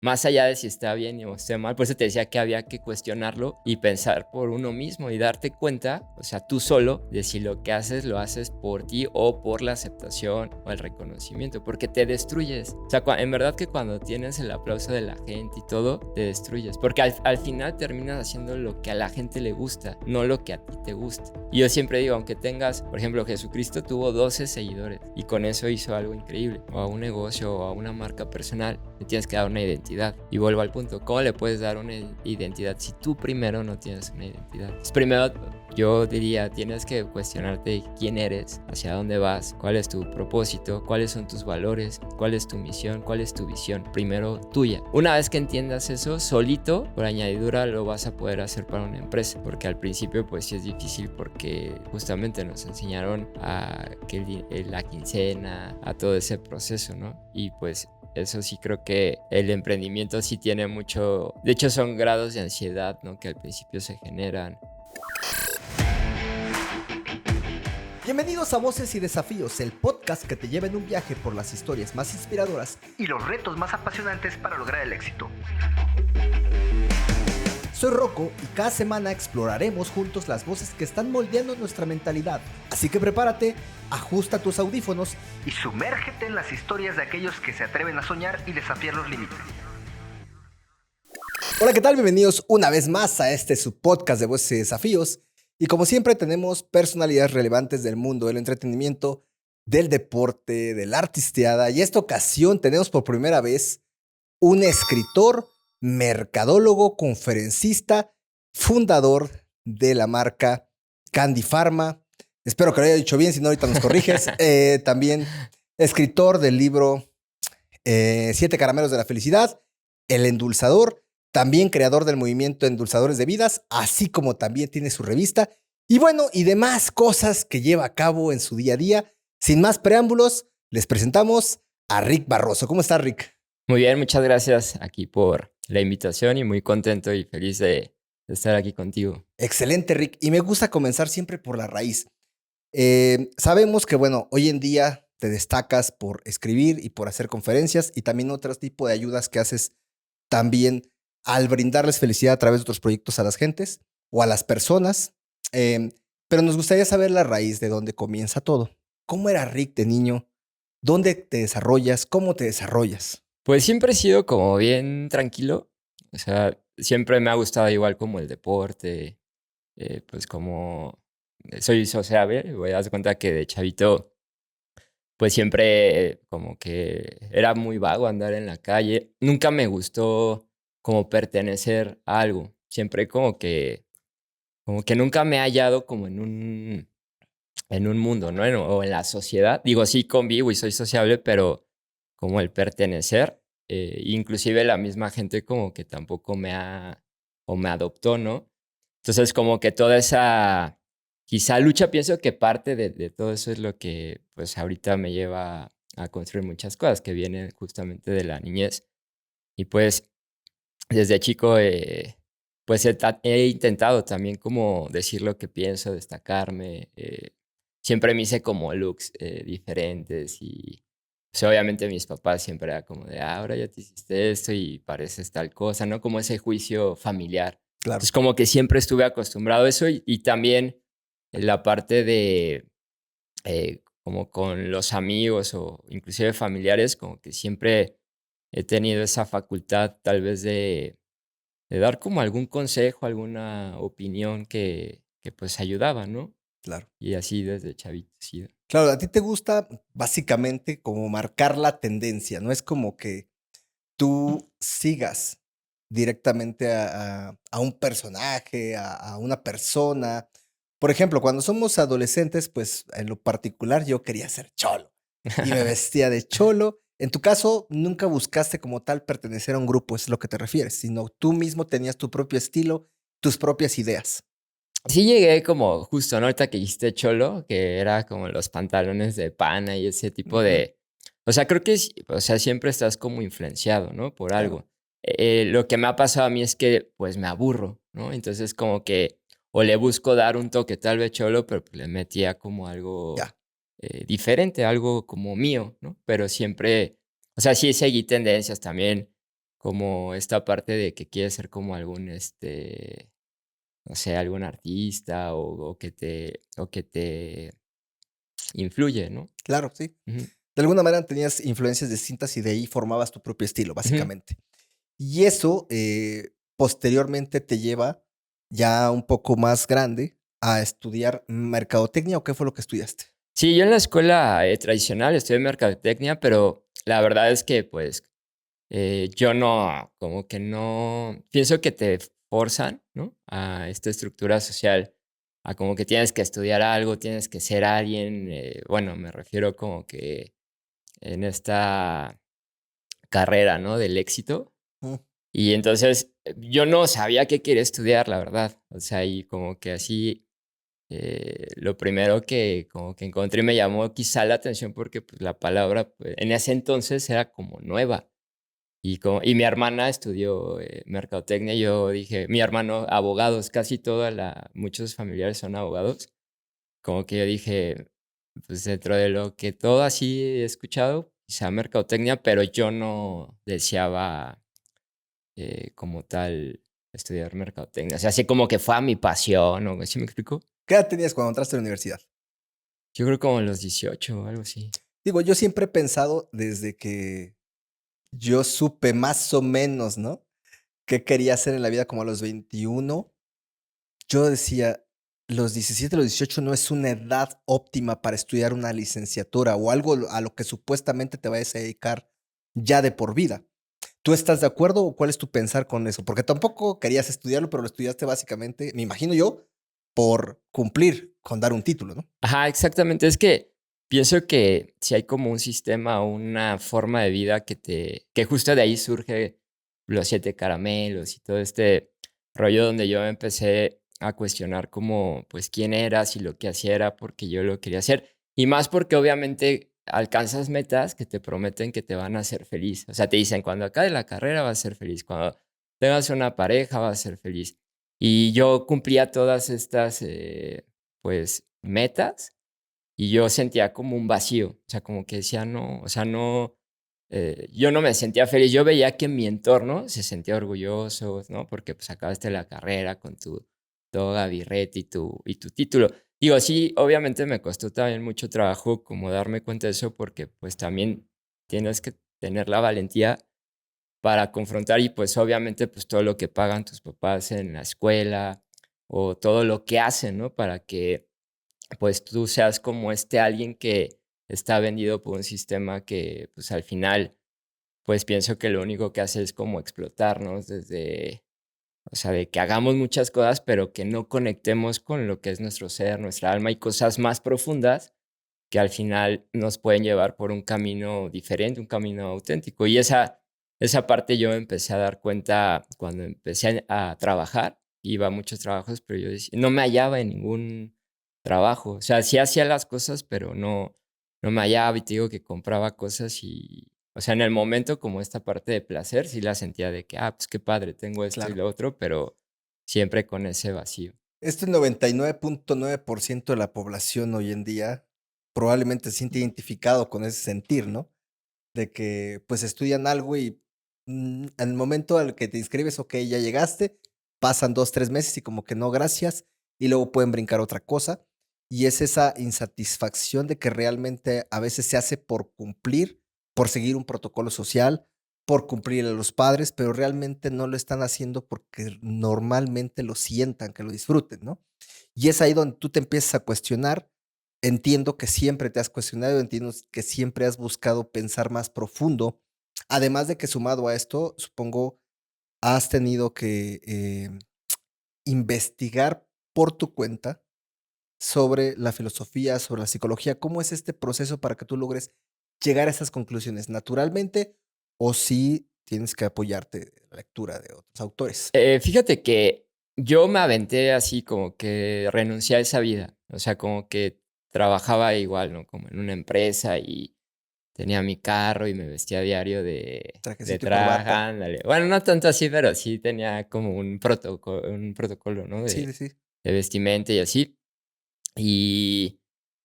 más allá de si está bien o esté mal, por eso te decía que había que cuestionarlo y pensar por uno mismo y darte cuenta, o sea, tú solo, de si lo que haces lo haces por ti o por la aceptación o el reconocimiento, porque te destruyes. O sea, en verdad que cuando tienes el aplauso de la gente y todo, te destruyes, porque al final terminas haciendo lo que a la gente le gusta, no lo que a ti te gusta. Y yo siempre digo, aunque tengas, por ejemplo, Jesucristo tuvo 12 seguidores y con eso hizo algo increíble, o a un negocio o a una marca personal, le tienes que dar una identidad. Y vuelvo al punto, ¿cómo le puedes dar una identidad si tú primero no tienes una identidad? Pues primero yo diría, tienes que cuestionarte quién eres, hacia dónde vas, cuál es tu propósito, cuáles son tus valores, cuál es tu misión, cuál es tu visión, primero tuya. Una vez que entiendas eso, solito, por añadidura, lo vas a poder hacer para una empresa, porque al principio pues sí es difícil porque justamente nos enseñaron a que la quincena, a todo ese proceso, ¿no? Y pues eso sí creo que el emprendimiento sí tiene mucho, de hecho son grados de ansiedad, ¿no? Que al principio se generan. Bienvenidos a Voces y Desafíos, el podcast que te lleva en un viaje por las historias más inspiradoras y los retos más apasionantes para lograr el éxito. Soy Rocco y cada semana exploraremos juntos las voces que están moldeando nuestra mentalidad. Así que prepárate, ajusta tus audífonos y sumérgete en las historias de aquellos que se atreven a soñar y desafiar los límites. Hola, ¿qué tal? Bienvenidos una vez más a este su podcast de Voces y Desafíos. Y como siempre tenemos personalidades relevantes del mundo del entretenimiento, del deporte, de la artisteada. Y esta ocasión tenemos por primera vez un escritor, mercadólogo, conferencista, fundador de la marca Candy Pharma. Espero que lo haya dicho bien, si no ahorita nos corriges. También escritor del libro 7 Caramelos de la Felicidad, El Endulzador, también creador del movimiento Endulzadores de Vidas, así como también tiene su revista y bueno, y demás cosas que lleva a cabo en su día a día. Sin más preámbulos, les presentamos a Rick Barroso. ¿Cómo está, Rick? Muy bien, muchas gracias aquí por la invitación y muy contento y feliz de estar aquí contigo. Excelente, Rick. Y me gusta comenzar siempre por la raíz. Sabemos que, bueno, hoy en día te destacas por escribir y por hacer conferencias y también otro tipo de ayudas que haces también al brindarles felicidad a través de otros proyectos a las gentes o a las personas. Eh, pero nos gustaría saber la raíz de dónde comienza todo. ¿Cómo era Rick de niño? ¿Dónde te desarrollas? ¿Cómo te desarrollas? Pues siempre he sido como bien tranquilo, o sea, siempre me ha gustado igual como el deporte, pues como soy sociable, voy a dar cuenta que de chavito pues siempre como que era muy vago andar en la calle. Nunca me gustó como pertenecer a algo. Siempre como que nunca me he hallado como en un mundo, ¿no? O en la sociedad. Digo, sí convivo y soy sociable, pero como el pertenecer, inclusive la misma gente como que tampoco o me adoptó, ¿no? Entonces como que toda esa, quizá lucha, pienso que parte de todo eso es lo que pues ahorita me lleva a construir muchas cosas que vienen justamente de la niñez. Y pues desde chico, pues he intentado también como decir lo que pienso, destacarme. Siempre me hice como looks diferentes y pues, obviamente mis papás siempre era como de, ahora ya te hiciste esto y pareces tal cosa, ¿no? Como ese juicio familiar. Claro. Entonces como que siempre estuve acostumbrado a eso y también en la parte de como con los amigos o inclusive familiares, como que siempre he tenido esa facultad tal vez de dar como algún consejo, alguna opinión que pues ayudaba, ¿no? Claro. Y así desde chavito, sí. Claro, a ti te gusta básicamente como marcar la tendencia, no es como que tú sigas directamente a un personaje, a una persona. Por ejemplo, cuando somos adolescentes, pues en lo particular yo quería ser cholo y me vestía de cholo. En tu caso, nunca buscaste como tal pertenecer a un grupo, es lo que te refieres, sino tú mismo tenías tu propio estilo, tus propias ideas. Sí llegué como justo, ¿no? Ahorita que dijiste cholo, que era como los pantalones de pana y ese tipo Ujú, de... O sea, creo que, o sea, siempre estás como influenciado, ¿no? Por claro, algo. Lo que me ha pasado a mí es que, pues, me aburro, ¿no? Entonces, como que, o le busco dar un toque tal vez cholo, pero pues, le metía como algo ya. diferente, algo como mío, ¿no? Pero siempre, o sea, sí seguí tendencias también. como esta parte de que quieres ser como algún, no sé, algún artista o que te influye, ¿no? Claro, sí. Ujú, De alguna manera tenías influencias distintas y de ahí formabas tu propio estilo, ujú. básicamente. Y eso posteriormente te lleva ya un poco más grande a estudiar mercadotecnia o qué fue lo que estudiaste. Sí, yo en la escuela tradicional estudié mercadotecnia, pero la verdad es que pues yo no, como que no, pienso que te forzan, ¿no? A esta estructura social, a como que tienes que estudiar algo, tienes que ser alguien, bueno, me refiero como que en esta carrera, ¿no? Del éxito. Mm, Y entonces yo no sabía qué quería estudiar, la verdad. O sea, y como que así, lo primero que como que encontré me llamó quizá la atención porque pues la palabra pues, en ese entonces era como nueva. Y mi hermana estudió, mercadotecnia, y yo dije mi hermano, abogados, casi toda la muchos familiares son abogados, como que yo dije, pues, dentro de lo que todo así he escuchado, quizá mercadotecnia, pero yo no deseaba, como tal, estudiar mercadotecnia. O sea, así como que fue a mi pasión, ¿o sí me explico? ¿Qué edad tenías cuando entraste a la universidad? Yo creo como a los 18 o algo así. Digo, yo siempre he pensado desde que yo supe más o menos, ¿no? ¿Qué quería hacer en la vida como a los 21? Yo decía, los 17, los 18 no es una edad óptima para estudiar una licenciatura o algo a lo que supuestamente te vayas a dedicar ya de por vida. ¿Tú estás de acuerdo o cuál es tu pensar con eso? Porque tampoco querías estudiarlo, pero lo estudiaste básicamente, me imagino yo, por cumplir con dar un título, ¿no? Ajá, exactamente. Es que pienso que si hay como un sistema o una forma de vida que justo de ahí surge los 7 caramelos y todo este rollo donde yo me empecé a cuestionar como, pues, quién era, si lo que hacía era porque yo lo quería hacer. Y más porque obviamente alcanzas metas que te prometen que te van a hacer feliz. O sea, te dicen, cuando acabe la carrera vas a ser feliz, cuando tengas una pareja vas a ser feliz. Y yo cumplía todas estas, pues, metas, y yo sentía como un vacío, o sea, como que decía, no, o sea, no, yo no me sentía feliz, yo veía que mi entorno se sentía orgulloso, ¿no? Porque pues acabaste la carrera con tu toga, birrete y tu título. Digo, sí, obviamente me costó también mucho trabajo como darme cuenta de eso, porque pues también tienes que tener la valentía para confrontar y pues obviamente pues todo lo que pagan tus papás en la escuela o todo lo que hacen, ¿no? Para que pues tú seas como alguien que está vendido por un sistema que pues al final pues pienso que lo único que hace es como explotarnos desde, o sea, de que hagamos muchas cosas, pero que no conectemos con lo que es nuestro ser, nuestra alma y cosas más profundas que al final nos pueden llevar por un camino diferente, un camino auténtico. Y esa parte yo me empecé a dar cuenta cuando empecé a trabajar. Iba a muchos trabajos, pero yo decía, no me hallaba en ningún trabajo. O sea, sí hacía las cosas, pero no me hallaba y te digo que compraba cosas y, o sea, en el momento como esta parte de placer, sí la sentía de que, pues qué padre, tengo esto y Claro. lo otro, pero siempre con ese vacío. Este 99.9% de la población hoy en día probablemente se siente identificado con ese sentir, ¿no? De que pues estudian algo y al momento al que te inscribes, ok, ya llegaste, pasan 2, 3 meses y como que no, gracias, y luego pueden brincar a otra cosa. Y es esa insatisfacción de que realmente a veces se hace por cumplir, por seguir un protocolo social, por cumplir a los padres, pero realmente no lo están haciendo porque normalmente lo sientan, que lo disfruten, ¿no? Y es ahí donde tú te empiezas a cuestionar. Entiendo que siempre te has cuestionado, entiendo que siempre has buscado pensar más profundo. Además de que sumado a esto, supongo, has tenido que investigar por tu cuenta sobre la filosofía, sobre la psicología. ¿Cómo es este proceso para que tú logres llegar a esas conclusiones naturalmente o si tienes que apoyarte en la lectura de otros autores? Fíjate que yo me aventé así como que renuncié a esa vida, o sea, como que trabajaba igual, ¿no? Como en una empresa y tenía mi carro y me vestía a diario de Trajecito y traje, corbata. ándale. Bueno, no tanto así, pero sí tenía como un protocolo, ¿no? Sí, sí, sí. De vestimenta y así. Y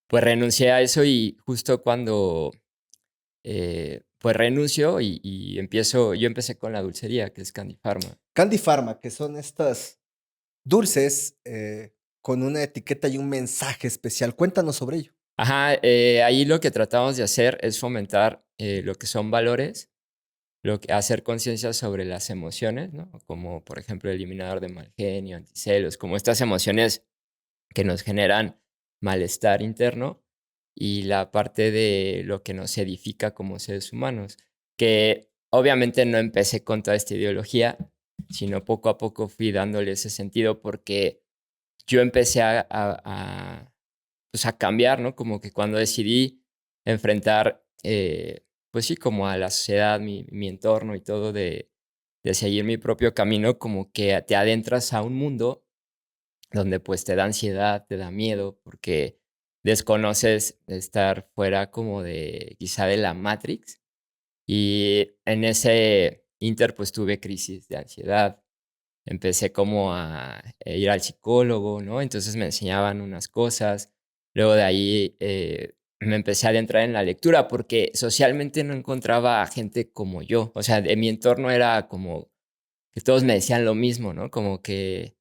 pues renuncié a eso y justo cuando pues renuncio y yo empecé con la dulcería, que es Candy Pharma. Candy Pharma, que son estas dulces con una etiqueta y un mensaje especial. Cuéntanos sobre ello. Ajá, ahí lo que tratamos de hacer es fomentar lo que son valores, hacer conciencia sobre las emociones, ¿no? Como por ejemplo el eliminador de mal genio, anticelos, como estas emociones que nos generan malestar interno y la parte de lo que nos edifica como seres humanos, que obviamente no empecé con toda esta ideología, sino poco a poco fui dándole ese sentido porque yo empecé pues a cambiar, ¿no? Como que cuando decidí enfrentar, pues sí, como a la sociedad, mi entorno y todo, de seguir mi propio camino, como que te adentras a un mundo donde pues te da ansiedad, te da miedo, porque desconoces estar fuera como de quizá de la Matrix. Y en ese inter pues tuve crisis de ansiedad. Empecé como a ir al psicólogo, ¿no? Entonces me enseñaban unas cosas. Luego de ahí me empecé a adentrar en la lectura porque socialmente no encontraba a gente como yo. O sea, de mi entorno era como que todos me decían lo mismo, ¿no? Como que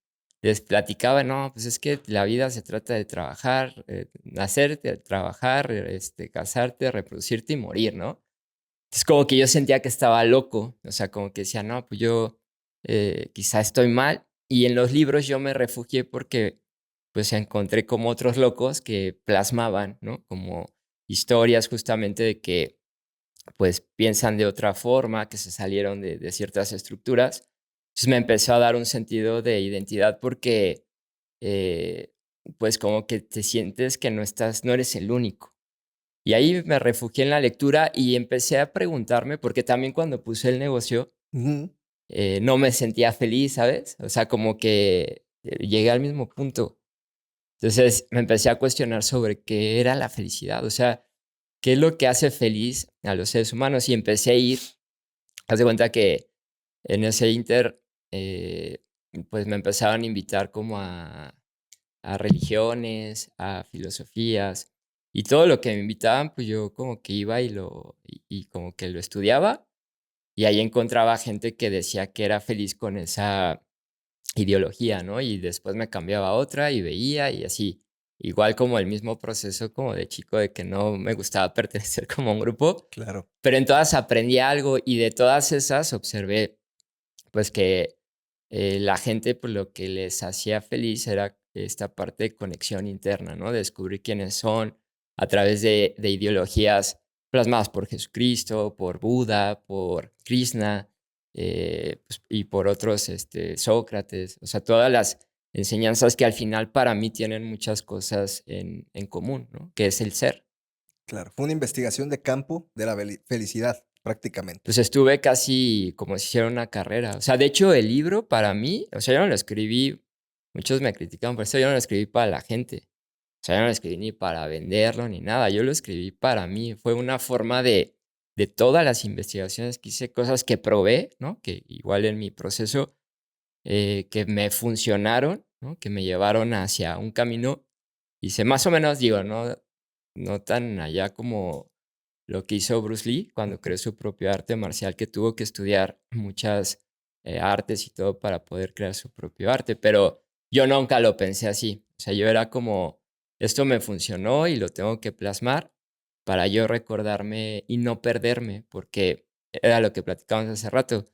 les platicaba, no, pues es que la vida se trata de trabajar, nacer, trabajar, casarte, reproducirte y morir, ¿no? Es como que yo sentía que estaba loco, o sea, como que decía, no, pues yo quizá estoy mal. Y en los libros yo me refugié porque pues encontré como otros locos que plasmaban, ¿no? Como historias justamente de que pues piensan de otra forma, que se salieron de ciertas estructuras. Entonces me empezó a dar un sentido de identidad porque eh, pues como que te sientes que no eres el único. Y ahí me refugié en la lectura y empecé a preguntarme, porque también cuando puse el negocio Ujú. no me sentía feliz, ¿sabes? O sea, como que llegué al mismo punto. Entonces me empecé a cuestionar sobre qué era la felicidad, o sea, qué es lo que hace feliz a los seres humanos. Y empecé a ir, haz de cuenta que en ese inter, eh, pues me empezaron a invitar como a religiones, a filosofías, y todo lo que me invitaban, pues yo como que iba y como que lo estudiaba, y ahí encontraba gente que decía que era feliz con esa ideología, ¿no? Y después me cambiaba a otra y veía y así. Igual como el mismo proceso como de chico de que no me gustaba pertenecer como a un grupo, Claro. pero en todas aprendí algo y de todas esas observé pues que la gente pues lo que les hacía feliz era esta parte de conexión interna, ¿no? Descubrir quiénes son a través de ideologías plasmadas por Jesucristo, por Buda, por Krishna pues, y por otros, Sócrates. O sea, todas las enseñanzas que al final para mí tienen muchas cosas en común, ¿no? Que es el ser. Claro, fue una investigación de campo de la felicidad, prácticamente. Pues estuve casi como si hiciera una carrera. O sea, de hecho, el libro para mí, o sea, yo no lo escribí, muchos me critican por eso, yo no lo escribí para la gente. O sea, yo no lo escribí ni para venderlo ni nada, yo lo escribí para mí. Fue una forma de todas las investigaciones que hice, cosas que probé, ¿no? Que igual en mi proceso, que me funcionaron, ¿no? Que me llevaron hacia un camino. Hice más o menos, digo, no tan allá como lo que hizo Bruce Lee cuando creó su propio arte marcial, que tuvo que estudiar muchas artes y todo para poder crear su propio arte, pero yo nunca lo pensé así. O sea, yo era como, esto me funcionó y lo tengo que plasmar para yo recordarme y no perderme, porque era lo que platicábamos hace rato.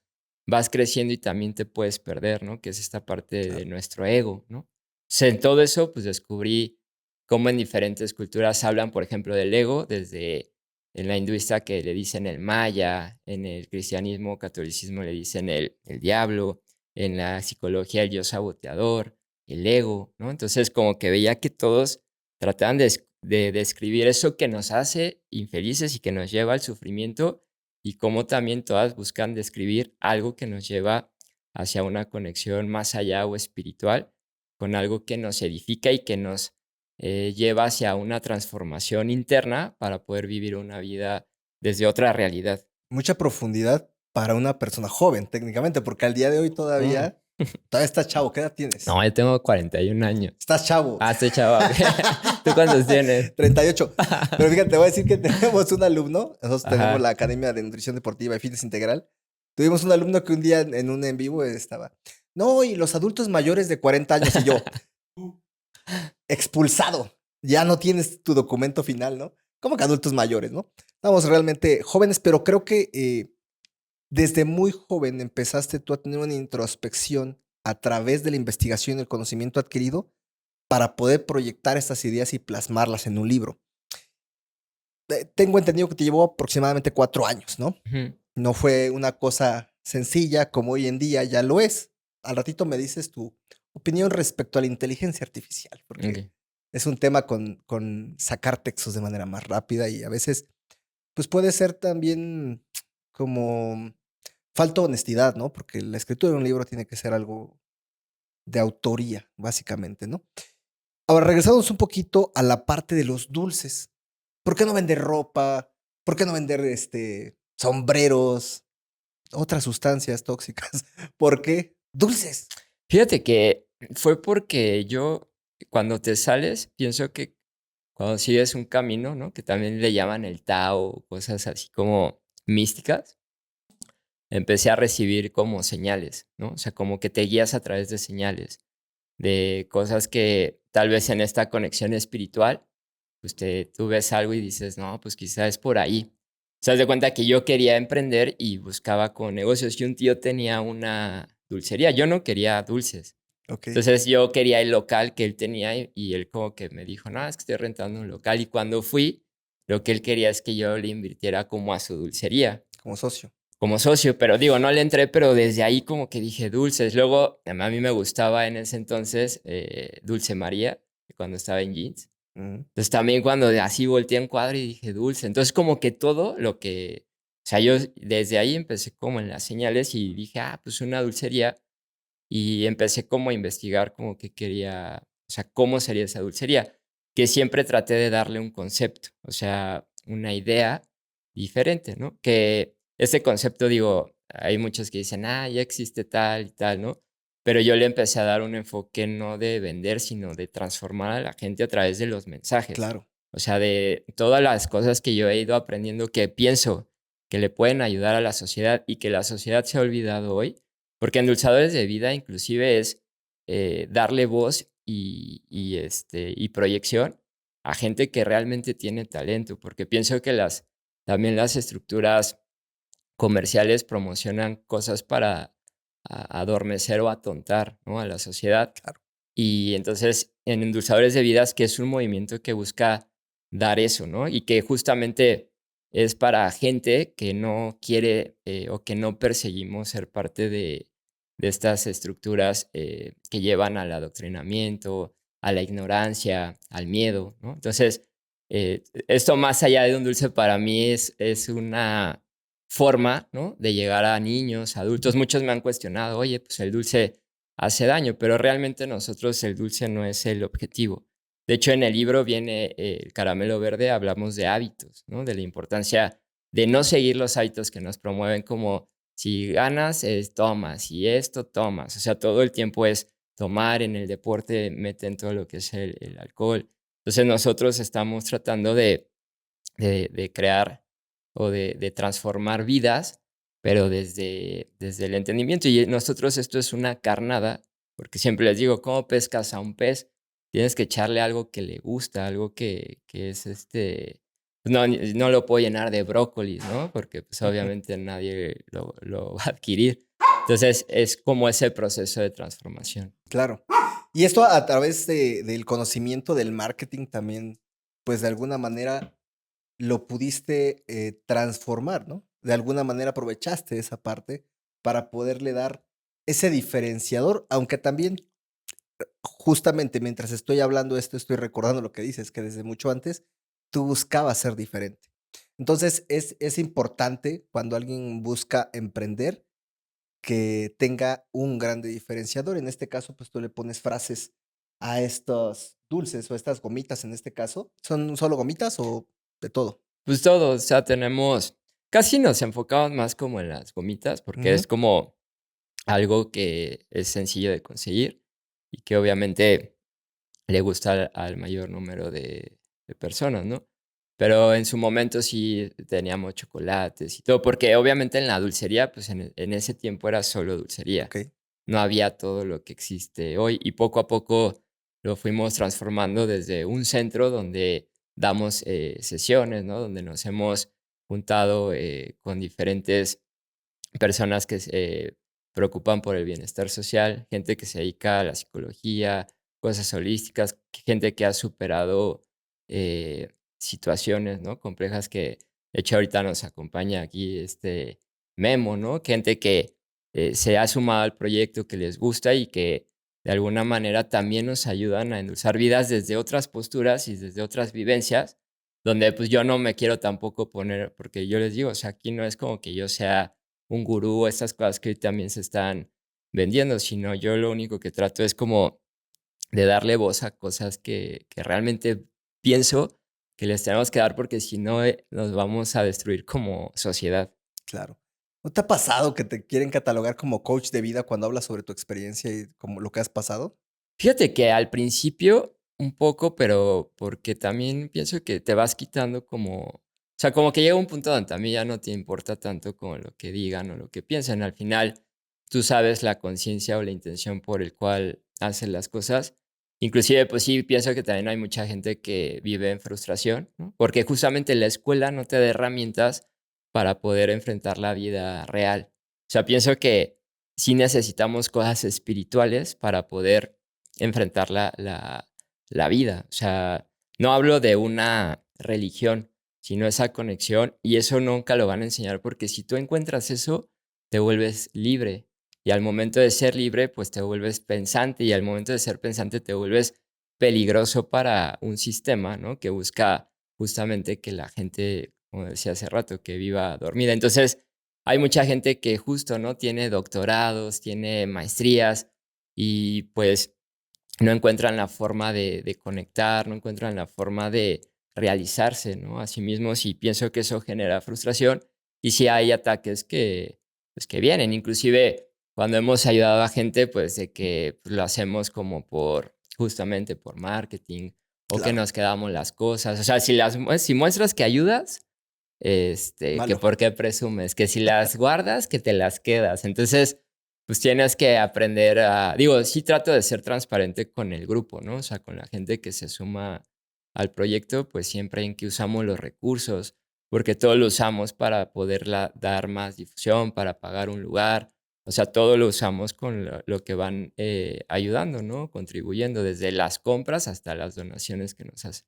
Vas creciendo y también te puedes perder, ¿no? Que es esta parte de Claro. nuestro ego, ¿no? O sea, en todo eso, pues descubrí cómo en diferentes culturas hablan, por ejemplo, del ego, desde en la hinduista que le dicen el maya, en el cristianismo, catolicismo le dicen el diablo, en la psicología el yo saboteador, el ego, ¿no? Entonces como que veía que todos trataban de describir eso que nos hace infelices y que nos lleva al sufrimiento y cómo también todas buscan describir algo que nos lleva hacia una conexión más allá o espiritual, con algo que nos edifica y que nos lleva hacia una transformación interna para poder vivir una vida desde otra realidad. Mucha profundidad para una persona joven, técnicamente, porque al día de hoy Mm, todavía Todavía estás chavo. ¿Qué edad tienes? No, yo tengo 41 años. Estás chavo. Ah, estoy chaval. ¿Tú cuántos tienes? 38. Pero fíjate, te voy a decir que tenemos un alumno. Nosotros tenemos la Ajá. Academia de Nutrición Deportiva y Fitness Integral. Tuvimos un alumno que un día en un en vivo estaba. No, y los adultos mayores de 40 años. Y yo, expulsado. Ya no tienes tu documento final, ¿no? Como que adultos mayores, ¿no? Estamos realmente jóvenes, pero creo que desde muy joven empezaste tú a tener una introspección a través de la investigación y el conocimiento adquirido para poder proyectar estas ideas y plasmarlas en un libro. Tengo entendido que te llevó aproximadamente 4 años, ¿no? Ujú. No fue una cosa sencilla como hoy en día ya lo es. Al ratito me dices tu opinión respecto a la inteligencia artificial, porque Ok. es un tema con sacar textos de manera más rápida y a veces pues puede ser también como falta de honestidad, ¿no? Porque la escritura de un libro tiene que ser algo de autoría, básicamente, ¿no? Ahora, regresamos un poquito a la parte de los dulces. ¿Por qué no vender ropa? ¿Por qué no vender sombreros, otras sustancias tóxicas? ¿Por qué? Dulces. Fíjate que fue porque yo, cuando te sales, pienso que cuando sigues un camino, ¿no? Que también le llaman el Tao, cosas así como místicas, empecé a recibir como señales, ¿no? O sea, como que te guías a través de señales, de cosas que tal vez en esta conexión espiritual, pues tú ves algo y dices, no, pues quizá es por ahí. Se das de cuenta que yo quería emprender y buscaba con negocios y un tío tenía una dulcería. Yo no quería dulces. Ok. Entonces yo quería el local que él tenía y él como que me dijo, no, es que estoy rentando un local. Y cuando fui, lo que él quería es que yo le invirtiera como a su dulcería, Como socio. como socio, pero digo, no le entré, pero desde ahí como que dije dulces. Luego, a mí me gustaba en ese entonces Dulce María, cuando estaba en Jeans. Ujú. Entonces también cuando así volteé en cuadro y dije dulce. Entonces como que todo lo que, o sea, yo desde ahí empecé como en las señales y dije, ah, pues una dulcería. Y empecé como a investigar como que quería, o sea, cómo sería esa dulcería, que siempre traté de darle un concepto, o sea, una idea diferente, ¿no? Que ese concepto, digo, hay muchos que dicen, ah, ya existe tal y tal, ¿no? Pero yo le empecé a dar un enfoque no de vender, sino de transformar a la gente a través de los mensajes. Claro. O sea, de todas las cosas que yo he ido aprendiendo que pienso que le pueden ayudar a la sociedad y que la sociedad se ha olvidado hoy, porque endulzadores de vida inclusive es darle voz y proyección a gente que realmente tiene talento, porque pienso que también las estructuras comerciales promocionan cosas para adormecer o atontar, ¿no? A la sociedad. Claro. Y entonces en Endulzadores de Vidas, que es un movimiento que busca dar eso, ¿no? Y que justamente es para gente que no quiere o que no perseguimos ser parte de estas estructuras que llevan al adoctrinamiento, a la ignorancia, al miedo, ¿no? Entonces, esto más allá de un dulce para mí es una forma, ¿no? De llegar a niños, adultos. Muchos me han cuestionado, oye, pues el dulce hace daño, pero realmente nosotros el dulce no es el objetivo. De hecho, en el libro viene el caramelo verde, hablamos de hábitos, ¿no? De la importancia de no seguir los hábitos que nos promueven como si ganas, tomas, y esto tomas. O sea, todo el tiempo es tomar, en el deporte meten todo lo que es el alcohol. Entonces nosotros estamos tratando de crear o de transformar vidas, pero desde el entendimiento. Y nosotros esto es una carnada, porque siempre les digo, ¿cómo pescas a un pez? Tienes que echarle algo que le gusta, algo que es pues no lo puedo llenar de brócolis, ¿no? Porque pues obviamente nadie lo va a adquirir. Entonces es como ese proceso de transformación. Claro. Y esto a través del conocimiento del marketing también, pues de alguna manera lo pudiste transformar, ¿no? De alguna manera aprovechaste esa parte para poderle dar ese diferenciador, aunque también justamente mientras estoy hablando esto, estoy recordando lo que dices, que desde mucho antes tú buscabas ser diferente. Entonces es importante cuando alguien busca emprender que tenga un grande diferenciador. En este caso, pues tú le pones frases a estos dulces o estas gomitas en este caso. ¿Son solo gomitas o de todo? Pues todo, o sea, casi nos enfocamos más como en las gomitas, porque Ujú. es como algo que es sencillo de conseguir y que obviamente le gusta al mayor número de personas, ¿no? Pero en su momento sí teníamos chocolates y todo, porque obviamente en la dulcería, pues en ese tiempo era solo dulcería. Ok. No había todo lo que existe hoy y poco a poco lo fuimos transformando desde un centro donde damos sesiones, ¿no? Donde nos hemos juntado con diferentes personas que se preocupan por el bienestar social, gente que se dedica a la psicología, cosas holísticas, gente que ha superado eh, situaciones, ¿no? Complejas que, de hecho, ahorita nos acompaña aquí este Memo, ¿no? Gente que se ha sumado al proyecto, que les gusta y que de alguna manera también nos ayudan a endulzar vidas desde otras posturas y desde otras vivencias, donde pues yo no me quiero tampoco poner, porque yo les digo, o sea, aquí no es como que yo sea un gurú, estas cosas que también se están vendiendo, sino yo lo único que trato es como de darle voz a cosas que realmente pienso que les tenemos que dar porque si no nos vamos a destruir como sociedad. Claro. ¿No te ha pasado que te quieren catalogar como coach de vida cuando hablas sobre tu experiencia y como lo que has pasado? Fíjate que al principio un poco, pero porque también pienso que te vas quitando como, o sea, como que llega un punto donde a mí ya no te importa tanto como lo que digan o lo que piensen. Al final, tú sabes la conciencia o la intención por el cual haces las cosas. Inclusive, pues sí, pienso que también hay mucha gente que vive en frustración, ¿no? Porque justamente la escuela no te da herramientas para poder enfrentar la vida real. O sea, pienso que sí necesitamos cosas espirituales para poder enfrentar la vida. O sea, no hablo de una religión, sino esa conexión y eso nunca lo van a enseñar porque si tú encuentras eso, te vuelves libre y al momento de ser libre, pues te vuelves pensante y al momento de ser pensante te vuelves peligroso para un sistema, ¿no? Que busca justamente que la gente, como decía hace rato, que viva dormida. Entonces, hay mucha gente que justo, ¿no? Tiene doctorados, tiene maestrías y pues no encuentran la forma de conectar, no encuentran la forma de realizarse, ¿no? A sí mismos y pienso que eso genera frustración y si hay ataques que, pues, que vienen, inclusive cuando hemos ayudado a gente, pues de que pues, lo hacemos como por, justamente por marketing o que Claro. nos quedamos las cosas, o sea, si muestras que ayudas, que Malo. por qué presumes, que si las guardas, que te las quedas. Entonces, pues tienes que aprender a, digo, sí trato de ser transparente con el grupo, ¿no? O sea, con la gente que se suma al proyecto, pues siempre en que usamos los recursos, porque todo lo usamos para poderla dar más difusión, para pagar un lugar. O sea, todo lo usamos con lo que van ayudando, ¿no? Contribuyendo desde las compras hasta las donaciones que nos hacen.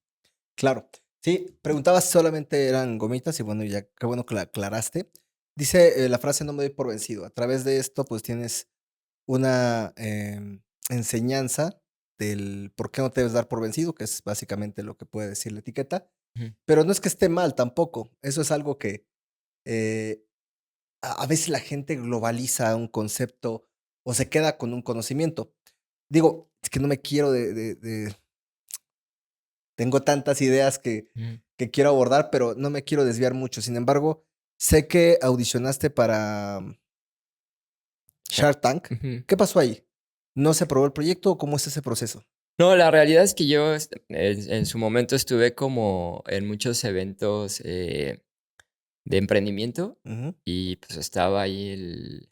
Claro. Sí, preguntabas si solamente eran gomitas y bueno, ya qué bueno que la aclaraste. Dice la frase no me doy por vencido. A través de esto, pues tienes una enseñanza del por qué no te debes dar por vencido, que es básicamente lo que puede decir la etiqueta. Ujú. Pero no es que esté mal tampoco. Eso es algo que eh, a veces la gente globaliza un concepto o se queda con un conocimiento. Digo, es que no me quiero tengo tantas ideas Ujú. que quiero abordar, pero no me quiero desviar mucho. Sin embargo, sé que audicionaste para Shark Tank. Ujú. ¿Qué pasó ahí? ¿No se aprobó el proyecto o cómo es ese proceso? No, la realidad es que yo en su momento estuve como en muchos eventos de emprendimiento Ujú, y pues estaba ahí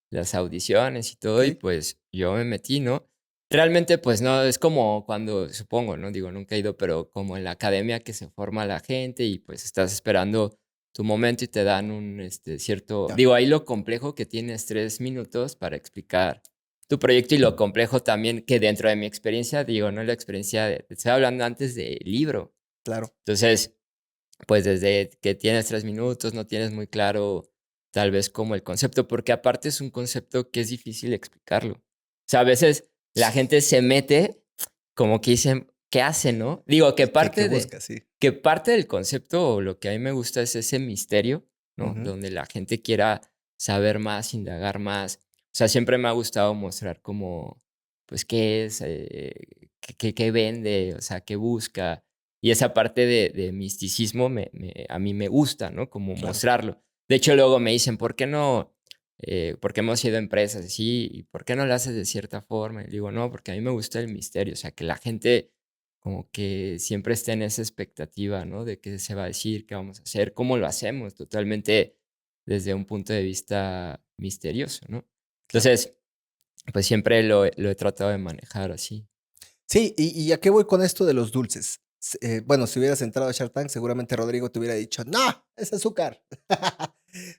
las audiciones y todo y okey, pues yo me metí, ¿no? Realmente pues no, es como cuando, supongo, ¿no? Digo, nunca he ido, pero como en la academia que se forma la gente y pues estás esperando tu momento y te dan un cierto, ya, digo, ahí lo complejo que tienes 3 minutos para explicar tu proyecto y lo complejo también que dentro de mi experiencia, digo, no la experiencia de, te estoy hablando antes del libro. claro, Entonces, pues desde que tienes 3 minutos, no tienes muy claro tal vez como el concepto, porque aparte es un concepto que es difícil explicarlo. O sea, a veces la gente se mete como que dicen, ¿qué hace, no? Digo, ¿qué buscas? Sí, que parte del concepto, o lo que a mí me gusta es ese misterio, ¿no? ujú, Donde la gente quiera saber más, indagar más. O sea, siempre me ha gustado mostrar como, pues, qué es, qué vende, o sea, qué busca. Y esa parte de misticismo a mí me gusta, ¿no? Como claro, mostrarlo. De hecho, luego me dicen, ¿por qué no? porque hemos sido empresas, sí, ¿y por qué no lo haces de cierta forma? Y digo, no, porque a mí me gusta el misterio, o sea, que la gente como que siempre esté en esa expectativa, ¿no? De qué se va a decir, qué vamos a hacer, cómo lo hacemos, totalmente desde un punto de vista misterioso, ¿no? Claro. Entonces, pues siempre lo he tratado de manejar así. Sí, ¿y a qué voy con esto de los dulces? Bueno, si hubieras entrado a Shark Tank, seguramente Rodrigo te hubiera dicho, no, es azúcar.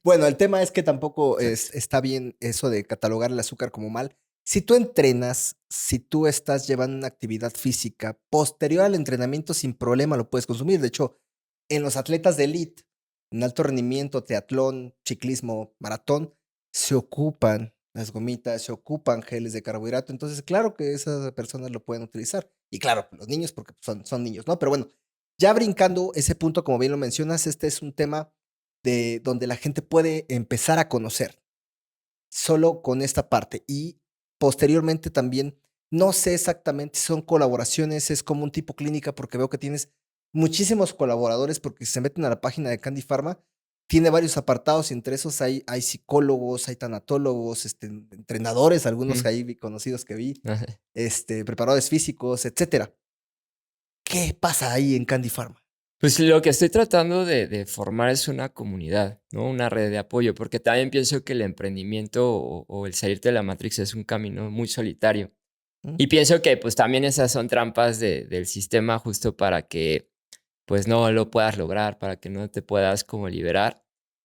Bueno, el tema es que tampoco Exacto. está bien eso de catalogar el azúcar como mal. Si tú entrenas, si tú estás llevando una actividad física, posterior al entrenamiento sin problema lo puedes consumir. De hecho, en los atletas de élite, en alto rendimiento, triatlón, ciclismo, maratón, se ocupan las gomitas, se ocupan geles de carbohidrato. Entonces, claro que esas personas lo pueden utilizar. Y claro, los niños, porque son niños, ¿no? Pero bueno, ya brincando ese punto, como bien lo mencionas, este es un tema de donde la gente puede empezar a conocer solo con esta parte. Y posteriormente también, no sé exactamente si son colaboraciones, es como un tipo clínica, porque veo que tienes muchísimos colaboradores, porque si se meten a la página de Candy Pharma, tiene varios apartados y entre esos hay psicólogos, hay tanatólogos, entrenadores, algunos que Mm, hay conocidos que vi, ajá. preparadores físicos, etcétera. ¿Qué pasa ahí en Candy Pharma? Pues lo que estoy tratando de formar es una comunidad, ¿no? Una red de apoyo, porque también pienso que el emprendimiento o el salirte de la Matrix es un camino muy solitario. Mm, Y pienso que pues también esas son trampas del sistema justo para que pues no lo puedas lograr, para que no te puedas como liberar.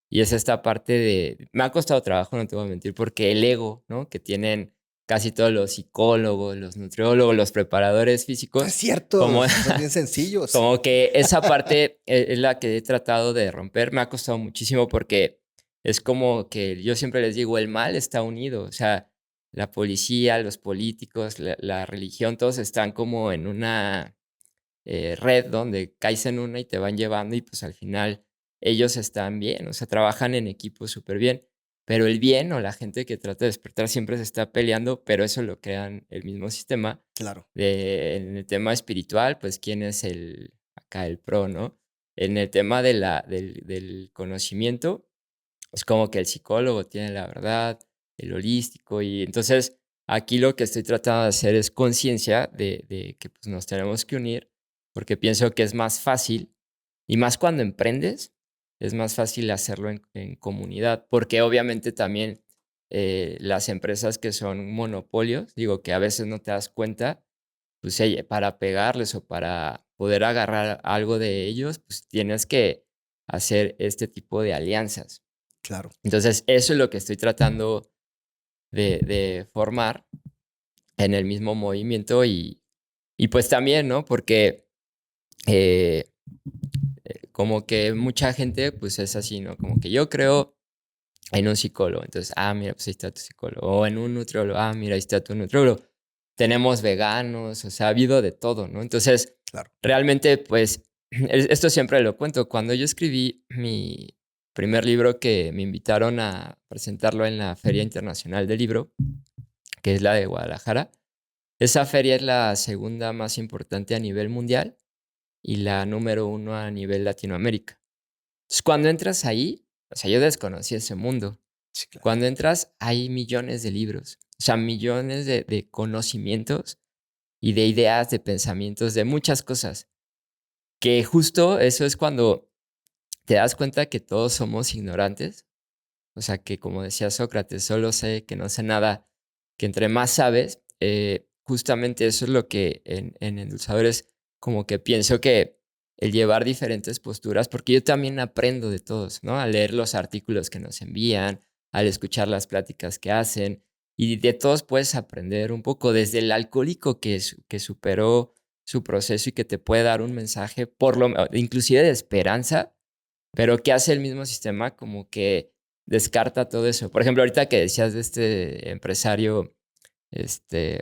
Y es esta parte me ha costado trabajo, no te voy a mentir, porque el ego, ¿no? Que tienen casi todos los psicólogos, los nutriólogos, los preparadores no es físicos, cierto, como, son bien sencillos. como que esa parte es la que he tratado de romper. Me ha costado muchísimo porque es como que yo siempre les digo, el mal está unido, o sea, la policía, los políticos, la religión, todos están como en una red donde caes en una y te van llevando y pues al final ellos están bien, o sea, trabajan en equipo súper bien, pero el bien o la gente que trata de despertar siempre se está peleando, pero eso lo crean el mismo sistema. Claro. En el tema espiritual, pues quién es acá el pro, ¿no? En el tema del conocimiento, es como que el psicólogo tiene la verdad, el holístico, y entonces aquí lo que estoy tratando de hacer es conciencia de que pues, nos tenemos que unir, porque pienso que es más fácil, y más cuando emprendes, es más fácil hacerlo en comunidad, porque obviamente también las empresas que son monopolios, digo que a veces no te das cuenta, pues para pegarles o para poder agarrar algo de ellos, pues tienes que hacer este tipo de alianzas. Claro. Entonces, eso es lo que estoy tratando de formar en el mismo movimiento y pues también, ¿no? Porque eh, como que mucha gente, pues es así, ¿no? Como que yo creo en un psicólogo, entonces, mira, pues ahí está tu psicólogo, o en un nutriólogo, mira, ahí está tu nutriólogo. Tenemos veganos, o sea, ha habido de todo, ¿no? Entonces, Claro. realmente, pues, esto siempre lo cuento. Cuando yo escribí mi primer libro que me invitaron a presentarlo en la Feria Internacional del Libro, que es la de Guadalajara, esa feria es la segunda más importante a nivel mundial y la número uno a nivel Latinoamérica. Entonces, cuando entras ahí, o sea, yo desconocí ese mundo. Sí, claro. Cuando entras, hay millones de libros, o sea, millones de conocimientos y de ideas, de pensamientos, de muchas cosas, que justo eso es cuando te das cuenta que todos somos ignorantes, o sea, que como decía Sócrates, solo sé que no sé nada, que entre más sabes, justamente eso es lo que en endulzadores como que pienso que el llevar diferentes posturas, porque yo también aprendo de todos, ¿no? Al leer los artículos que nos envían, al escuchar las pláticas que hacen, y de todos puedes aprender un poco, desde el alcohólico que superó su proceso y que te puede dar un mensaje, inclusive de esperanza, pero que hace el mismo sistema como que descarta todo eso. Por ejemplo, ahorita que decías de este empresario,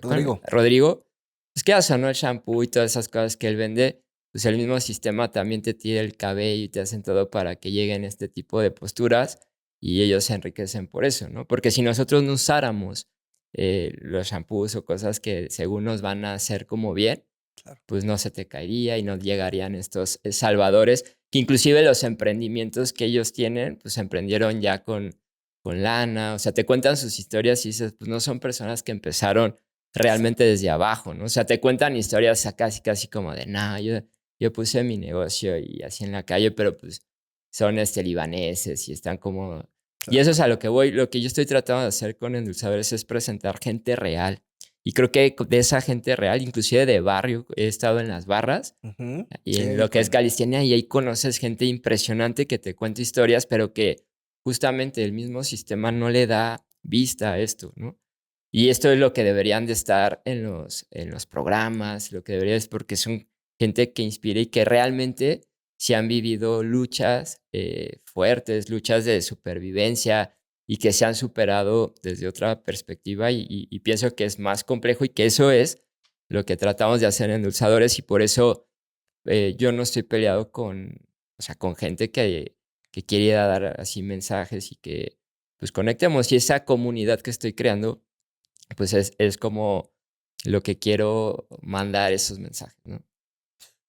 Rodrigo. Rodrigo, pues qué hace, ¿no? El shampoo y todas esas cosas que él vende, pues el mismo sistema también te tira el cabello y te hacen todo para que lleguen este tipo de posturas y ellos se enriquecen por eso, ¿no? Porque si nosotros no usáramos los shampoos o cosas que según nos van a hacer como bien, Claro. pues no se te caería y no llegarían estos salvadores, que inclusive los emprendimientos que ellos tienen, pues emprendieron ya con con lana, o sea, te cuentan sus historias y dices, pues no son personas que empezaron realmente desde abajo, ¿no? O sea, te cuentan historias casi como de, no, yo puse mi negocio y así en la calle, pero pues son libaneses y están como... Y Claro. eso es a lo que voy, lo que yo estoy tratando de hacer con Endulzadores es presentar gente real. Y creo que de esa gente real, inclusive de barrio, he estado en las barras Ujú. y en Qué lo que es bueno. calistenia y ahí conoces gente impresionante que te cuenta historias, pero que justamente el mismo sistema no le da vista a esto, ¿no? Y esto es lo que deberían de estar en los programas, lo que debería es porque son gente que inspira y que realmente se han vivido luchas fuertes, luchas de supervivencia y que se han superado desde otra perspectiva y pienso que es más complejo y que eso es lo que tratamos de hacer en Endulzadores y por eso yo no estoy peleado con, o sea, con gente que quiere dar así mensajes y que pues conectemos y esa comunidad que estoy creando pues es como lo que quiero mandar esos mensajes, ¿no?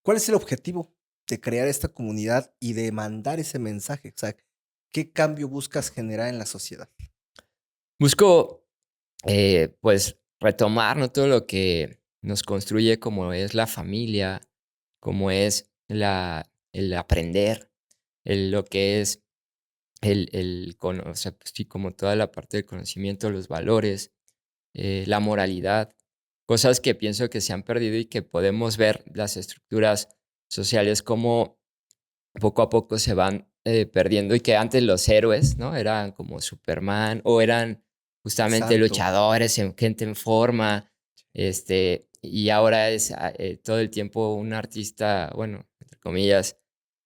¿Cuál es el objetivo de crear esta comunidad y de mandar ese mensaje? O sea, ¿qué cambio buscas generar en la sociedad? Busco, pues, retomar, ¿no? Todo lo que nos construye, como es la familia, como es el aprender, lo que es o sea, pues sí, como toda la parte del conocimiento, los valores, la moralidad, cosas que pienso que se han perdido y que podemos ver las estructuras sociales como poco a poco se van perdiendo y que antes los héroes, ¿no? Eran como Superman o eran justamente Exacto. luchadores, gente en forma, y ahora es todo el tiempo un artista, bueno, entre comillas,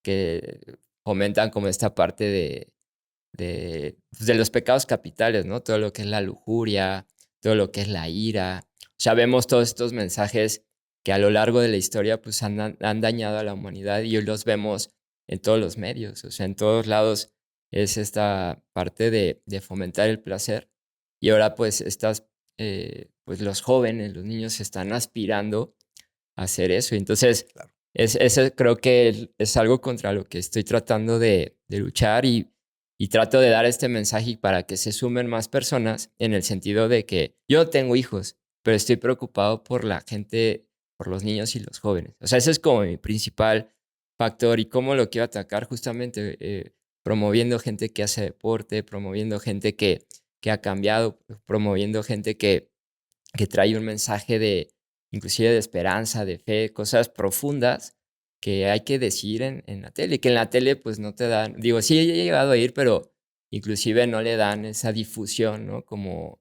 que fomentan como esta parte de los pecados capitales, ¿no? Todo lo que es la lujuria, todo lo que es la ira. O sea, vemos todos estos mensajes que a lo largo de la historia pues han dañado a la humanidad y hoy los vemos en todos los medios, o sea, en todos lados es esta parte de fomentar el placer y ahora pues pues los jóvenes, los niños están aspirando a hacer eso. Entonces, Claro. eso creo que es algo contra lo que estoy tratando de luchar y trato de dar este mensaje para que se sumen más personas en el sentido de que yo no tengo hijos, pero estoy preocupado por la gente, por los niños y los jóvenes. O sea, ese es como mi principal factor y cómo lo quiero atacar justamente promoviendo gente que hace deporte, promoviendo gente que ha cambiado, promoviendo gente que trae un mensaje de, inclusive de esperanza, de fe, cosas profundas que hay que decir en la tele, que en la tele pues no te dan, digo, sí he llegado a ir, pero inclusive no le dan esa difusión, ¿no? Como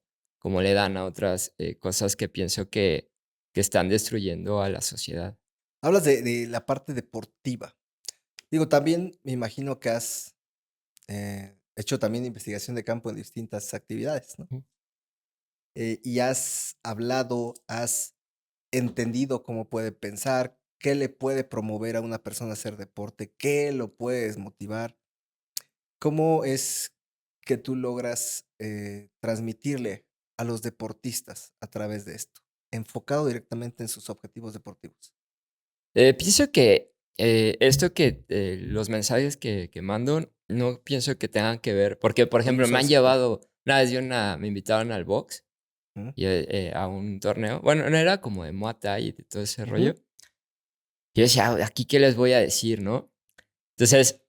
le dan a otras cosas que pienso que están destruyendo a la sociedad. Hablas de la parte deportiva. Digo, también me imagino que has, hecho también investigación de campo en distintas actividades, ¿no? Ujú. Y has hablado, has entendido cómo puede pensar, qué le puede promover a una persona hacer deporte, qué lo puede desmotivar. ¿Cómo es que tú logras, transmitirle a los deportistas a través de esto? Enfocado directamente en sus objetivos deportivos. Pienso que esto que los mensajes que mando, no pienso que tengan que ver, porque por Con un ejemplo me solo han sector. llevado, una vez me invitaron al box Ujú, y, a un torneo. Bueno, no era como de Muay Thai y de todo ese rollo. ujú. Yo decía: "Ah, ¿aquí qué les voy a decir, no?". Entonces,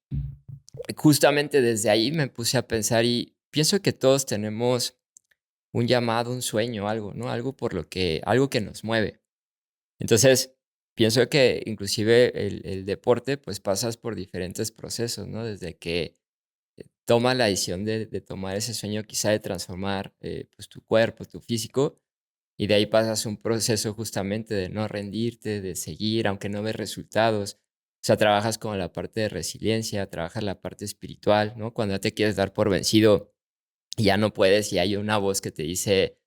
justamente desde ahí me puse a pensar y pienso que todos tenemos un llamado, un sueño, algo, ¿no? Algo que nos mueve. Entonces, pienso que inclusive el deporte, pues pasas por diferentes procesos, ¿no? Desde que tomas la decisión de tomar ese sueño, quizá de transformar pues tu cuerpo, tu físico, y de ahí pasas un proceso justamente de no rendirte, de seguir, aunque no ves resultados. O sea, trabajas con la parte de resiliencia, trabajas la parte espiritual, ¿no? Cuando ya te quieres dar por vencido y ya no puedes y hay una voz que te dice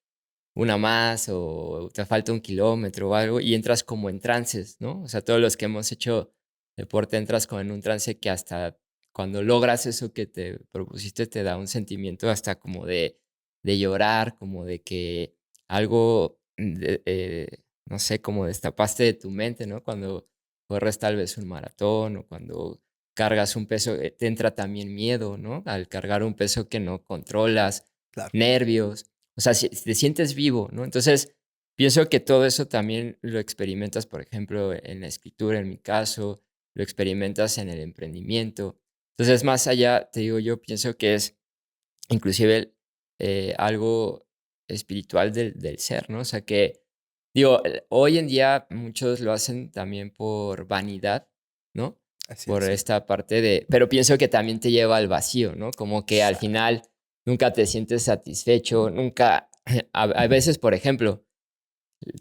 una más o te falta un kilómetro o algo y entras como en trances, ¿no? O sea, todos los que hemos hecho deporte entras como en un trance que hasta cuando logras eso que te propusiste te da un sentimiento hasta como de llorar, como de que algo, no sé, como destapaste de tu mente, ¿no? Cuando corres tal vez un maratón o cuando cargas un peso, te entra también miedo, ¿no? Al cargar un peso que no controlas, Claro. nervios, o sea, si te sientes vivo, ¿no? Entonces, pienso que todo eso también lo experimentas, por ejemplo, en la escritura, en mi caso, lo experimentas en el emprendimiento. Entonces, más allá, te digo, yo pienso que es inclusive algo espiritual del ser, ¿no? O sea que, digo, hoy en día muchos lo hacen también por vanidad, ¿no? Así Por es, sí. esta parte de, pero pienso que también te lleva al vacío, ¿no? Como que al final nunca te sientes satisfecho, nunca, a veces, por ejemplo,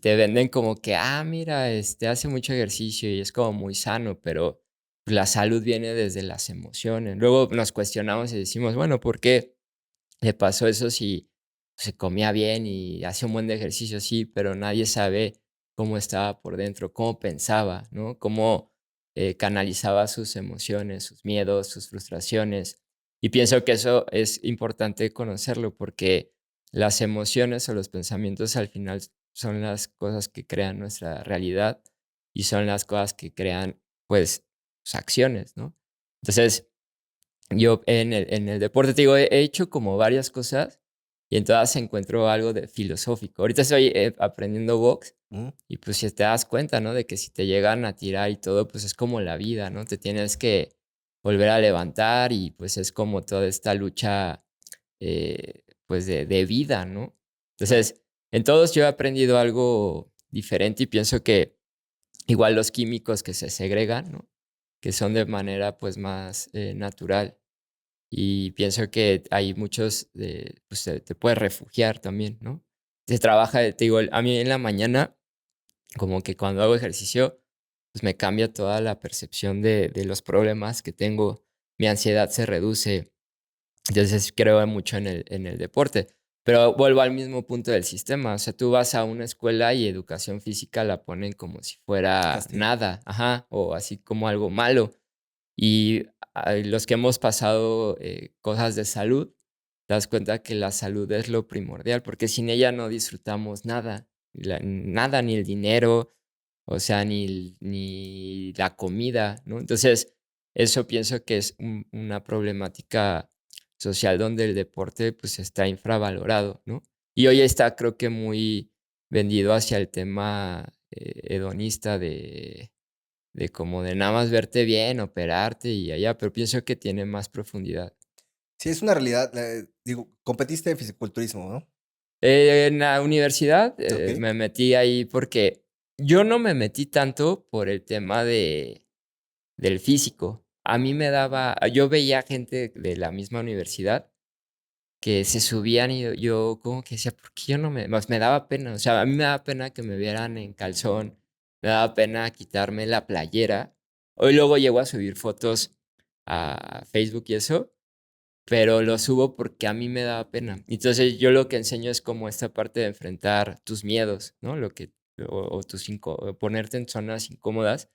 te venden como que, mira, hace mucho ejercicio y es como muy sano, pero la salud viene desde las emociones. Luego nos cuestionamos y decimos, bueno, ¿por qué le pasó eso si se comía bien y hacía un buen de ejercicio? Sí, pero nadie sabe cómo estaba por dentro, cómo pensaba, ¿no? Cómo canalizaba sus emociones, sus miedos, sus frustraciones. Y pienso que eso es importante conocerlo porque las emociones o los pensamientos al final son las cosas que crean nuestra realidad y son las cosas que crean, pues, acciones, ¿no? Entonces, yo en el deporte, te digo, he hecho como varias cosas y en todas encuentro algo de filosófico. Ahorita estoy aprendiendo box Ujú. y pues si te das cuenta, ¿no? De que si te llegan a tirar y todo, pues es como la vida, ¿no? Te tienes que volver a levantar y pues es como toda esta lucha, pues de vida, ¿no? Claro. Entonces, en todos yo he aprendido algo diferente y pienso que igual los químicos que se segregan, ¿no? Que son de manera pues más natural. Y pienso que hay muchos, pues te puedes refugiar también, ¿no? Se trabaja, te digo, a mí en la mañana, como que cuando hago ejercicio, pues me cambia toda la percepción de los problemas que tengo, mi ansiedad se reduce, entonces creo mucho en el deporte. Pero vuelvo al mismo punto del sistema, o sea, tú vas a una escuela y educación física la ponen como si fuera Castigo. nada, ajá, o así como algo malo. Y los que hemos pasado cosas de salud, te das cuenta que la salud es lo primordial, porque sin ella no disfrutamos nada, nada, ni el dinero, o sea, ni la comida, ¿no? Entonces, eso pienso que es una problemática social donde el deporte pues está infravalorado, ¿no? Y hoy está creo que muy vendido hacia el tema hedonista de como de nada más verte bien, operarte y allá, pero pienso que tiene más profundidad. Sí, es una realidad. Digo, competiste en fisiculturismo, ¿no? En la universidad Ok. me metí ahí porque yo no me metí tanto por el tema del físico. A mí me daba, yo veía gente de la misma universidad que se subían y yo como que decía, ¿por qué yo no me daba pena? O sea, a mí me daba pena que me vieran en calzón, me daba pena quitarme la playera. Hoy luego llego a subir fotos a Facebook y eso, pero lo subo porque a mí me daba pena. Entonces yo lo que enseño es como esta parte de enfrentar tus miedos, ¿no? O o ponerte en zonas incómodas.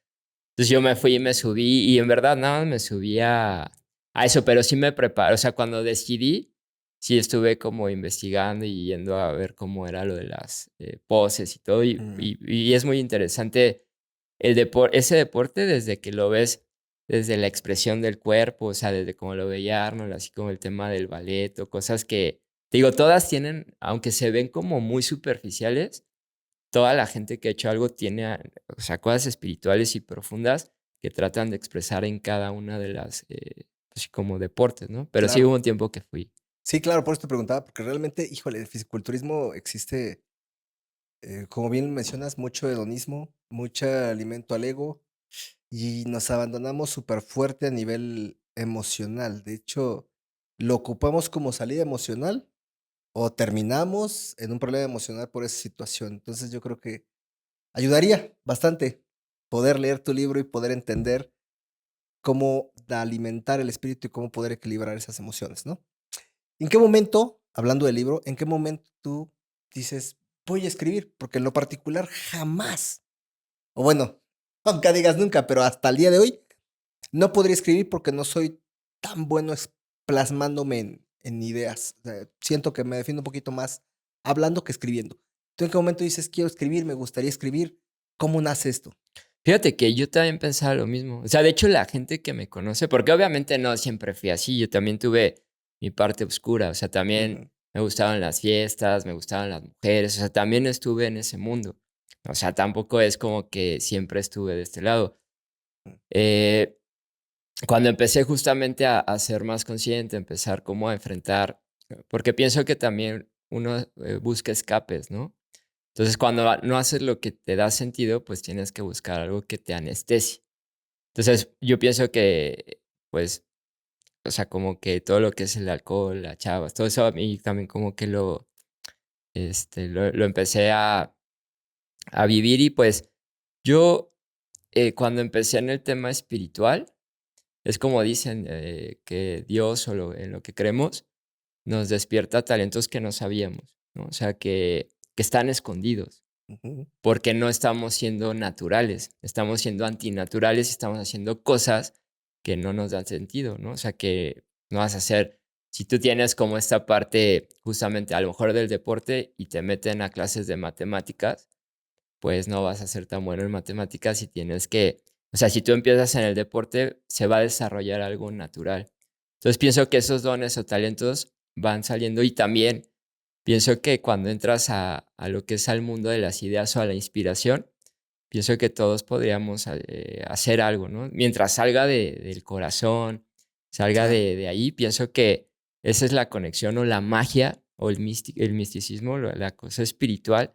Entonces yo me fui y me subí y en verdad nada más me subí a eso, pero sí me preparé, o sea, cuando decidí, sí estuve como investigando y yendo a ver cómo era lo de las poses y todo, Mm. y es muy interesante ese deporte desde que lo ves desde la expresión del cuerpo, o sea, desde cómo lo veía Arnold, así como el tema del ballet o cosas que, te digo, todas tienen, aunque se ven como muy superficiales, toda la gente que ha hecho algo tiene, o sea, cosas espirituales y profundas que tratan de expresar en cada una de las, pues, como deportes, ¿no? Pero sí Claro. hubo un tiempo que fui. Sí, claro, por eso te preguntaba, porque realmente, híjole, el fisiculturismo existe, como bien mencionas, mucho hedonismo, mucho alimento al ego y nos abandonamos súper fuerte a nivel emocional. De hecho, lo ocupamos como salida emocional o terminamos en un problema emocional por esa situación. Entonces, yo creo que ayudaría bastante poder leer tu libro y poder entender cómo alimentar el espíritu y cómo poder equilibrar esas emociones, ¿no? ¿En qué momento, hablando del libro, en qué momento tú dices: "Voy a escribir"? Porque en lo particular jamás, o bueno, nunca digas nunca, pero hasta el día de hoy no podría escribir porque no soy tan bueno plasmándome en ideas. O sea, siento que me defiendo un poquito más hablando que escribiendo. ¿Tú en qué momento dices: "Quiero escribir, me gustaría escribir"? ¿Cómo nace esto? Fíjate que yo también pensaba lo mismo. O sea, de hecho, la gente que me conoce, porque obviamente no siempre fui así, yo también tuve mi parte oscura. O sea, también Ujú. me gustaban las fiestas, me gustaban las mujeres. O sea, también estuve en ese mundo. O sea, tampoco es como que siempre estuve de este lado. Eh, Cuando empecé justamente a ser más consciente, empezar como a enfrentar, porque pienso que también uno busca escapes, ¿no? Entonces, cuando no haces lo que te da sentido, pues tienes que buscar algo que te anestesie. Entonces, yo pienso que, pues, o sea, como que todo lo que es el alcohol, las chavas, todo eso a mí también como que lo empecé a vivir y pues yo cuando empecé en el tema espiritual, es como dicen que Dios o en lo que creemos nos despierta talentos que no sabíamos, ¿no? O sea, que están escondidos. Ujú. Porque no estamos siendo naturales, estamos siendo antinaturales y estamos haciendo cosas que no nos dan sentido, ¿no? O sea, que no vas a hacer, si tú tienes como esta parte justamente a lo mejor del deporte y te meten a clases de matemáticas, pues no vas a ser tan bueno en matemáticas y tienes que, o sea, si tú empiezas en el deporte, se va a desarrollar algo natural. Entonces pienso que esos dones o talentos van saliendo y también pienso que cuando entras a lo que es al mundo de las ideas o a la inspiración, pienso que todos podríamos hacer algo, ¿no? Mientras salga del corazón, salga Claro. de ahí, pienso que esa es la conexión o la magia o el misticismo, la cosa espiritual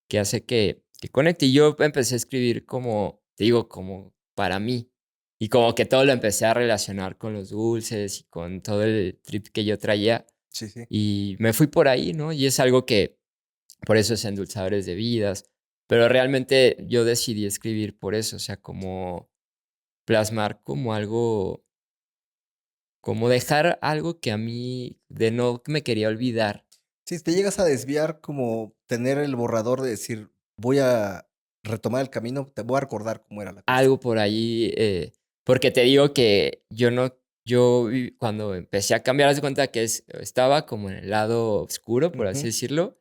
que hace que conecte. Y yo empecé a escribir como, te digo, como para mí. Y como que todo lo empecé a relacionar con los dulces y con todo el trip que yo traía. Sí, sí. Y me fui por ahí, ¿no? Y es algo que, por eso es endulzadores de vidas. Pero realmente yo decidí escribir por eso, o sea, como plasmar como algo, como dejar algo que a mí de no me quería olvidar. Sí, te llegas a desviar, como tener el borrador de decir: "Voy a retomar el camino, te voy a recordar cómo era la cosa". Algo por ahí, porque te digo que yo no, cuando empecé a cambiar, haz de cuenta que estaba como en el lado oscuro, por así Ujú, decirlo,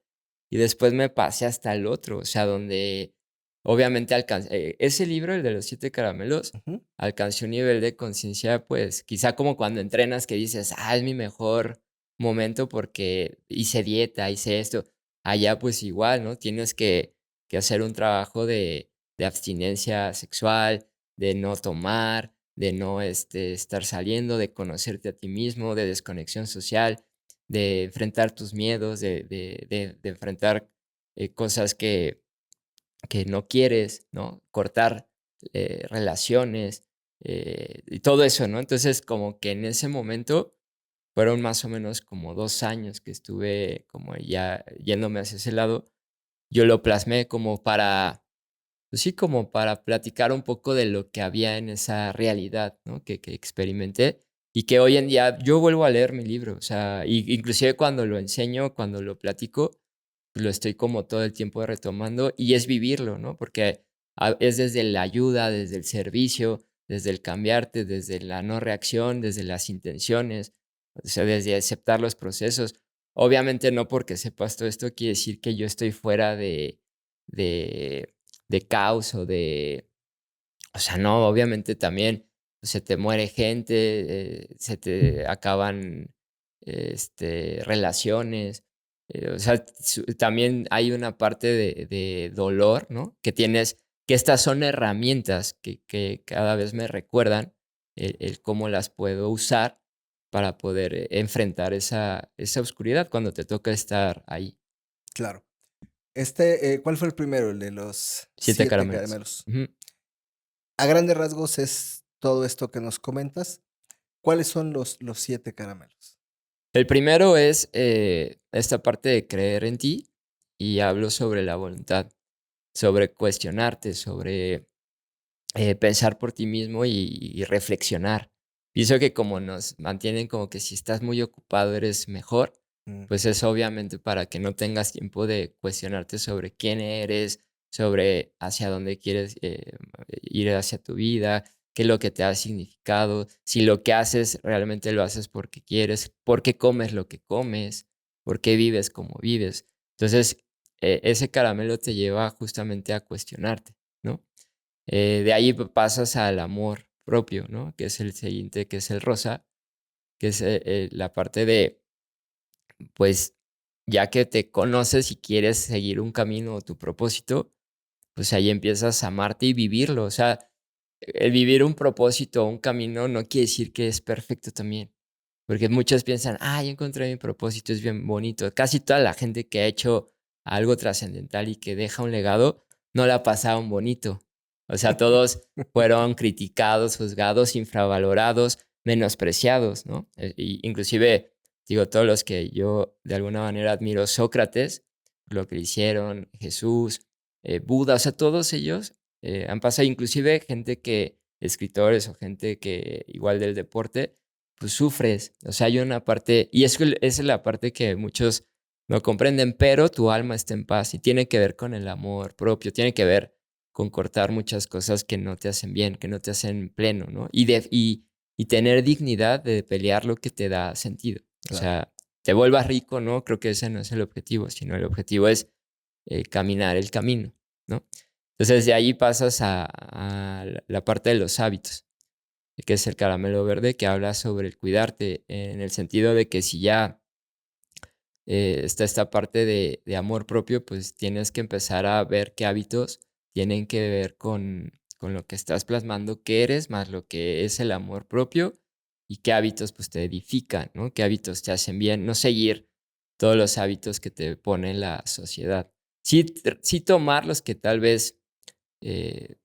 y después me pasé hasta el otro, o sea, donde obviamente alcancé, ese libro, el de los 7 caramelos, ujú. alcancé un nivel de conciencia, pues quizá como cuando entrenas que dices, es mi mejor momento porque hice dieta, hice esto, allá pues igual, ¿no? Tienes que hacer un trabajo de abstinencia sexual, de no tomar, de no estar saliendo, de conocerte a ti mismo, de desconexión social, de enfrentar tus miedos, de enfrentar cosas que no quieres, ¿no? Cortar relaciones y todo eso, ¿no? Entonces, como que en ese momento fueron más o menos como 2 años que estuve como ya yéndome hacia ese lado. Yo lo plasmé como para pues sí, como para platicar un poco de lo que había en esa realidad, ¿no? Que experimenté y que hoy en día yo vuelvo a leer mi libro, o sea, inclusive cuando lo enseño, cuando lo platico, lo estoy como todo el tiempo retomando y es vivirlo, ¿no? Porque es desde la ayuda, desde el servicio, desde el cambiarte, desde la no reacción, desde las intenciones, o sea, desde aceptar los procesos. Obviamente no porque sepas todo esto quiere decir que yo estoy fuera de, de caos o sea, no, obviamente también se te muere gente, se te acaban relaciones, o sea, también hay una parte de dolor, ¿no? Que tienes, que estas son herramientas que cada vez me recuerdan el cómo las puedo usar para poder enfrentar esa oscuridad cuando te toca estar ahí. Claro. ¿Cuál fue el primero? El de los 7 7 caramelos. caramelos. Ujú. A grandes rasgos es todo esto que nos comentas. ¿Cuáles son los 7 caramelos? El primero es esta parte de creer en ti y hablo sobre la voluntad, sobre cuestionarte, sobre pensar por ti mismo y reflexionar. Pienso que como nos mantienen como que si estás muy ocupado eres mejor, Mm, pues es obviamente para que no tengas tiempo de cuestionarte sobre quién eres, sobre hacia dónde quieres ir hacia tu vida, qué es lo que te ha significado, si lo que haces realmente lo haces porque quieres, por qué comes lo que comes, por qué vives como vives. Entonces, ese caramelo te lleva justamente a cuestionarte, ¿no? De ahí pasas al amor propio, ¿no? Que es el siguiente, que es el rosa, que es la parte de, pues, ya que te conoces y quieres seguir un camino o tu propósito, pues ahí empiezas a amarte y vivirlo. O sea, el vivir un propósito o un camino no quiere decir que es perfecto también. Porque muchos piensan, ya encontré mi propósito, es bien bonito. Casi toda la gente que ha hecho algo trascendental y que deja un legado, no la pasaron bonito. O sea, todos fueron criticados, juzgados, infravalorados, menospreciados, ¿no? Inclusive, digo, todos los que yo de alguna manera admiro, Sócrates, lo que hicieron, Jesús, Buda, o sea, todos ellos han pasado, inclusive gente que, escritores o gente que igual del deporte, pues sufres. O sea, hay una parte, y esa es la parte que muchos no comprenden, pero tu alma está en paz y tiene que ver con el amor propio, tiene que ver con cortar muchas cosas que no te hacen bien, que no te hacen pleno, ¿no? Y tener dignidad de pelear lo que te da sentido. O Claro. sea, te vuelvas rico, ¿no? Creo que ese no es el objetivo, sino el objetivo es caminar el camino, ¿no? Entonces de ahí pasas a la parte de los hábitos, que es el caramelo verde, que habla sobre el cuidarte, en el sentido de que si ya está esta parte de amor propio, pues tienes que empezar a ver qué hábitos tienen que ver con lo que estás plasmando, qué eres, más lo que es el amor propio y qué hábitos pues te edifican, ¿no? Qué hábitos te hacen bien, no seguir todos los hábitos que te pone la sociedad. Sí tomar los que tal vez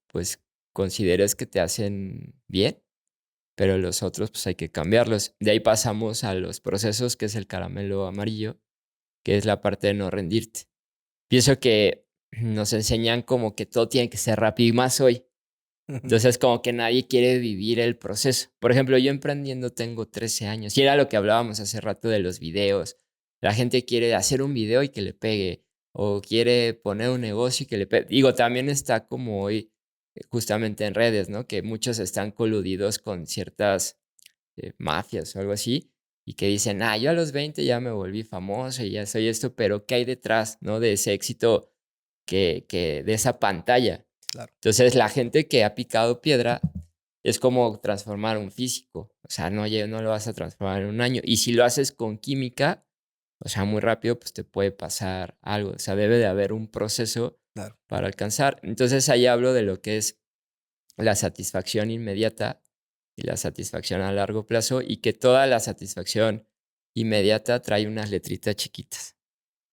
pues consideres que te hacen bien, pero los otros pues hay que cambiarlos. De ahí pasamos a los procesos, que es el caramelo amarillo, que es la parte de no rendirte. Pienso que nos enseñan como que todo tiene que ser rápido y más hoy. Entonces como que nadie quiere vivir el proceso. Por ejemplo, yo emprendiendo tengo 13 años y era lo que hablábamos hace rato de los videos. La gente quiere hacer un video y que le pegue o quiere poner un negocio y que le pegue. Digo, también está como hoy justamente en redes, ¿no? Que muchos están coludidos con ciertas mafias o algo así y que dicen, yo a los 20 ya me volví famoso y ya soy esto, pero ¿qué hay detrás, no? De ese éxito de esa pantalla. Claro. Entonces, la gente que ha picado piedra es como transformar un físico. O sea, no lo vas a transformar en un año. Y si lo haces con química, o sea, muy rápido, pues te puede pasar algo. O sea, debe de haber un proceso Claro. para alcanzar. Entonces, ahí hablo de lo que es la satisfacción inmediata y la satisfacción a largo plazo y que toda la satisfacción inmediata trae unas letritas chiquitas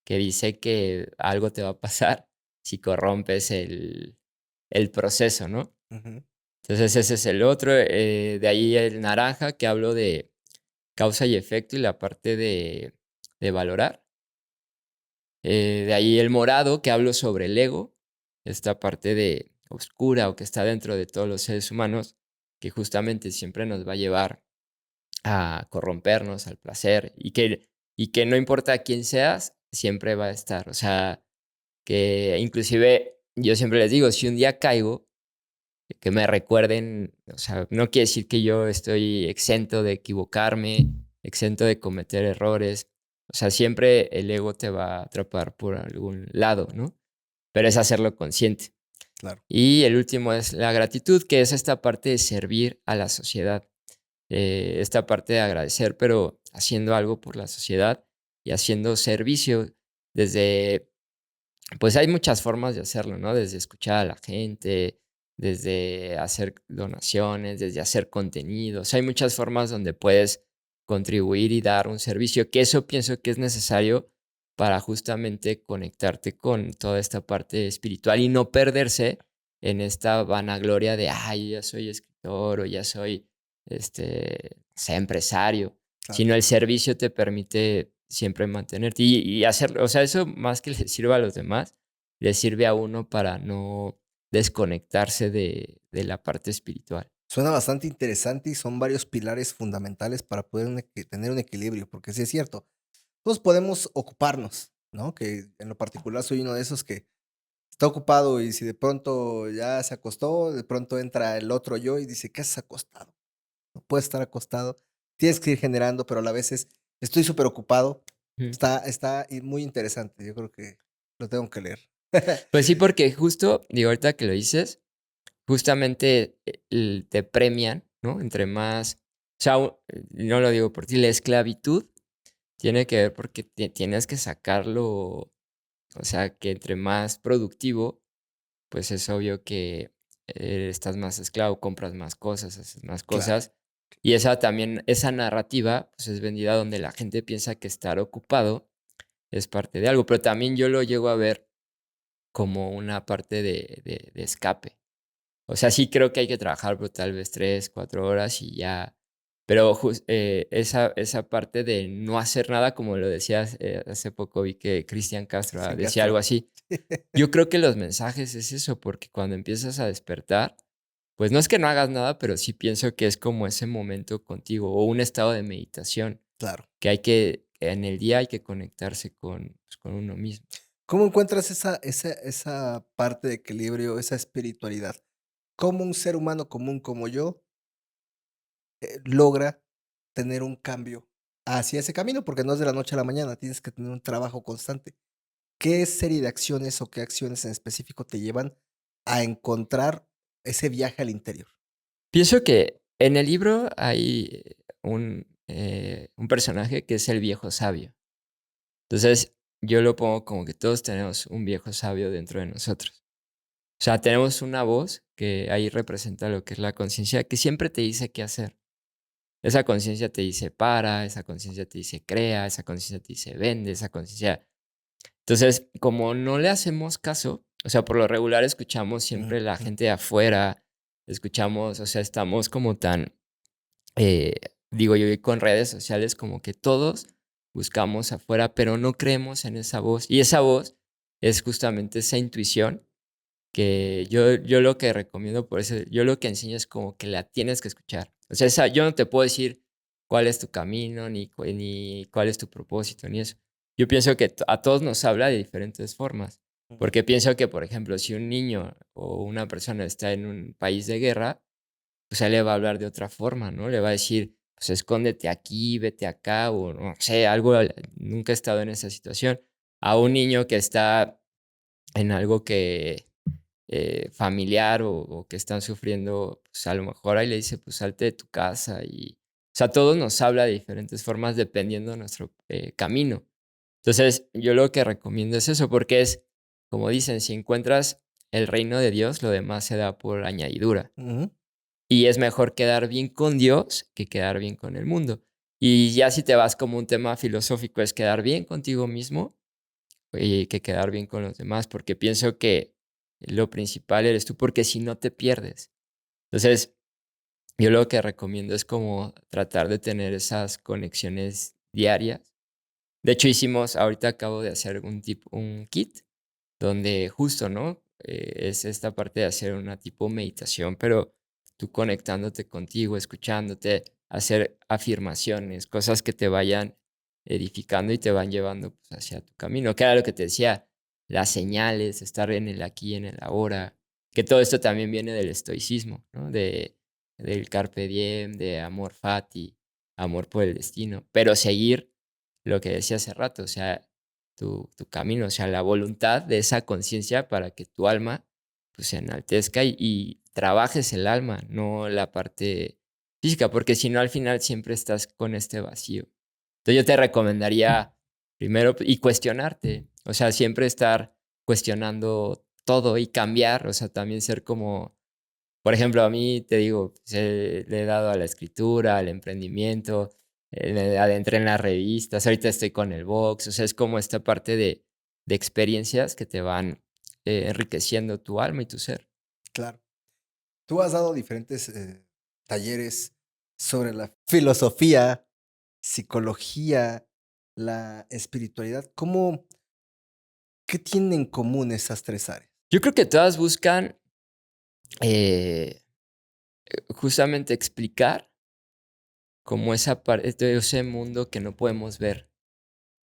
que dice que algo te va a pasar si corrompes el proceso, ¿no? Ujú. Entonces ese es el otro. De ahí el naranja, que hablo de causa y efecto y la parte de valorar. De ahí el morado, que hablo sobre el ego, esta parte de oscura o que está dentro de todos los seres humanos, que justamente siempre nos va a llevar a corrompernos al placer y que no importa quién seas, siempre va a estar. O sea, que inclusive yo siempre les digo, si un día caigo, que me recuerden, o sea, no quiere decir que yo estoy exento de equivocarme, exento de cometer errores. O sea, siempre el ego te va a atrapar por algún lado, ¿no? Pero es hacerlo consciente. Claro. Y el último es la gratitud, que es esta parte de servir a la sociedad. Esta parte de agradecer, pero haciendo algo por la sociedad y haciendo servicio desde, pues hay muchas formas de hacerlo, ¿no? Desde escuchar a la gente, desde hacer donaciones, desde hacer contenidos. Hay muchas formas donde puedes contribuir y dar un servicio, que eso pienso que es necesario para justamente conectarte con toda esta parte espiritual y no perderse en esta vanagloria de, ya soy escritor o ya soy, no sé, empresario, Claro. sino el servicio te permite siempre mantenerte y hacerlo. O sea, eso más que le sirva a los demás, le sirve a uno para no desconectarse de la parte espiritual. Suena bastante interesante y son varios pilares fundamentales para poder tener un equilibrio, porque sí es cierto, todos podemos ocuparnos, ¿no? Que en lo particular soy uno de esos que está ocupado y si de pronto ya se acostó, de pronto entra el otro yo y dice, ¿qué haces acostado? No puedes estar acostado, tienes que ir generando, pero a la vez estoy súper ocupado. Ujú. Está muy interesante, yo creo que lo tengo que leer. Pues sí, porque justo, digo, ahorita que lo dices, justamente te premian, ¿no? Entre más, o sea, no lo digo por ti, la esclavitud tiene que ver porque tienes que sacarlo, o sea, que entre más productivo, pues es obvio que estás más esclavo, compras más cosas, haces más Claro. cosas. Y esa también, esa narrativa, pues es vendida donde la gente piensa que estar ocupado es parte de algo, pero también yo lo llego a ver como una parte de escape. O sea, sí creo que hay que trabajar, pero tal vez 3 4 horas y ya. Pero esa parte de no hacer nada, como lo decías, hace poco vi que Cristian Castro Sin decía algo Castro. así. Yo creo que los mensajes es eso, porque cuando empiezas a despertar, pues no es que no hagas nada, pero sí pienso que es como ese momento contigo o un estado de meditación, Claro. que hay que, en el día hay que conectarse pues, con uno mismo. ¿Cómo encuentras esa parte de equilibrio, esa espiritualidad? ¿Cómo un ser humano común como yo logra tener un cambio hacia ese camino? Porque no es de la noche a la mañana, tienes que tener un trabajo constante. ¿Qué serie de acciones o qué acciones en específico te llevan a encontrar ese viaje al interior? Pienso que en el libro hay un personaje que es el viejo sabio. Entonces, yo lo pongo como que todos tenemos un viejo sabio dentro de nosotros. O sea, tenemos una voz que ahí representa lo que es la conciencia, que siempre te dice qué hacer. Esa conciencia te dice para, esa conciencia te dice crea, esa conciencia te dice vende, esa conciencia. Entonces, como no le hacemos caso, o sea, por lo regular escuchamos siempre la Ujú. gente de afuera, escuchamos, o sea, estamos como tan eh, digo yo, y con redes sociales como que todos buscamos afuera, pero no creemos en esa voz. Y esa voz es justamente esa intuición que yo lo que recomiendo, por eso, yo lo que enseño es como que la tienes que escuchar. O sea, yo no te puedo decir cuál es tu camino, ni cuál es tu propósito, ni eso. Yo pienso que a todos nos habla de diferentes formas. Ujú. Porque pienso que, por ejemplo, si un niño o una persona está en un país de guerra, pues él le va a hablar de otra forma, ¿no? Le va a decir, pues escóndete aquí, vete acá, o no sé, algo, nunca he estado en esa situación. A un niño que está en algo que familiar o que están sufriendo, pues a lo mejor ahí le dice, pues salte de tu casa y, o sea, todos nos habla de diferentes formas dependiendo de nuestro camino. Entonces, yo lo que recomiendo es eso, porque es, como dicen, si encuentras el reino de Dios, lo demás se da por añadidura. Ujú. Y es mejor quedar bien con Dios que quedar bien con el mundo. Y ya si te vas como un tema filosófico, es quedar bien contigo mismo que quedar bien con los demás, porque pienso que lo principal eres tú, porque si no te pierdes. Entonces, yo lo que recomiendo es como tratar de tener esas conexiones diarias. De hecho, ahorita acabo de hacer un kit donde justo, ¿no? Es esta parte de hacer una tipo meditación, pero tú conectándote contigo, escuchándote, hacer afirmaciones, cosas que te vayan edificando y te van llevando pues, hacia tu camino. Que era lo que te decía, las señales, estar en el aquí, en el ahora, que todo esto también viene del estoicismo, ¿no? Del carpe diem, de amor fati, amor por el destino, pero seguir lo que decía hace rato, o sea, tu camino, o sea, la voluntad de esa conciencia para que tu alma pues, se enaltezca y trabajes el alma, no la parte física, porque si no, al final siempre estás con este vacío. Entonces yo te recomendaría primero y cuestionarte, o sea, siempre estar cuestionando todo y cambiar, o sea, también ser como, por ejemplo, a mí te digo, pues, le he dado a la escritura, al emprendimiento, me adentré en las revistas, ahorita estoy con el box, o sea, es como esta parte de experiencias que te van enriqueciendo tu alma y tu ser. Claro. Tú has dado diferentes talleres sobre la filosofía, psicología, la espiritualidad. ¿Qué tienen en común esas tres áreas? Yo creo que todas buscan eh, justamente explicar como esa parte de ese mundo que no podemos ver.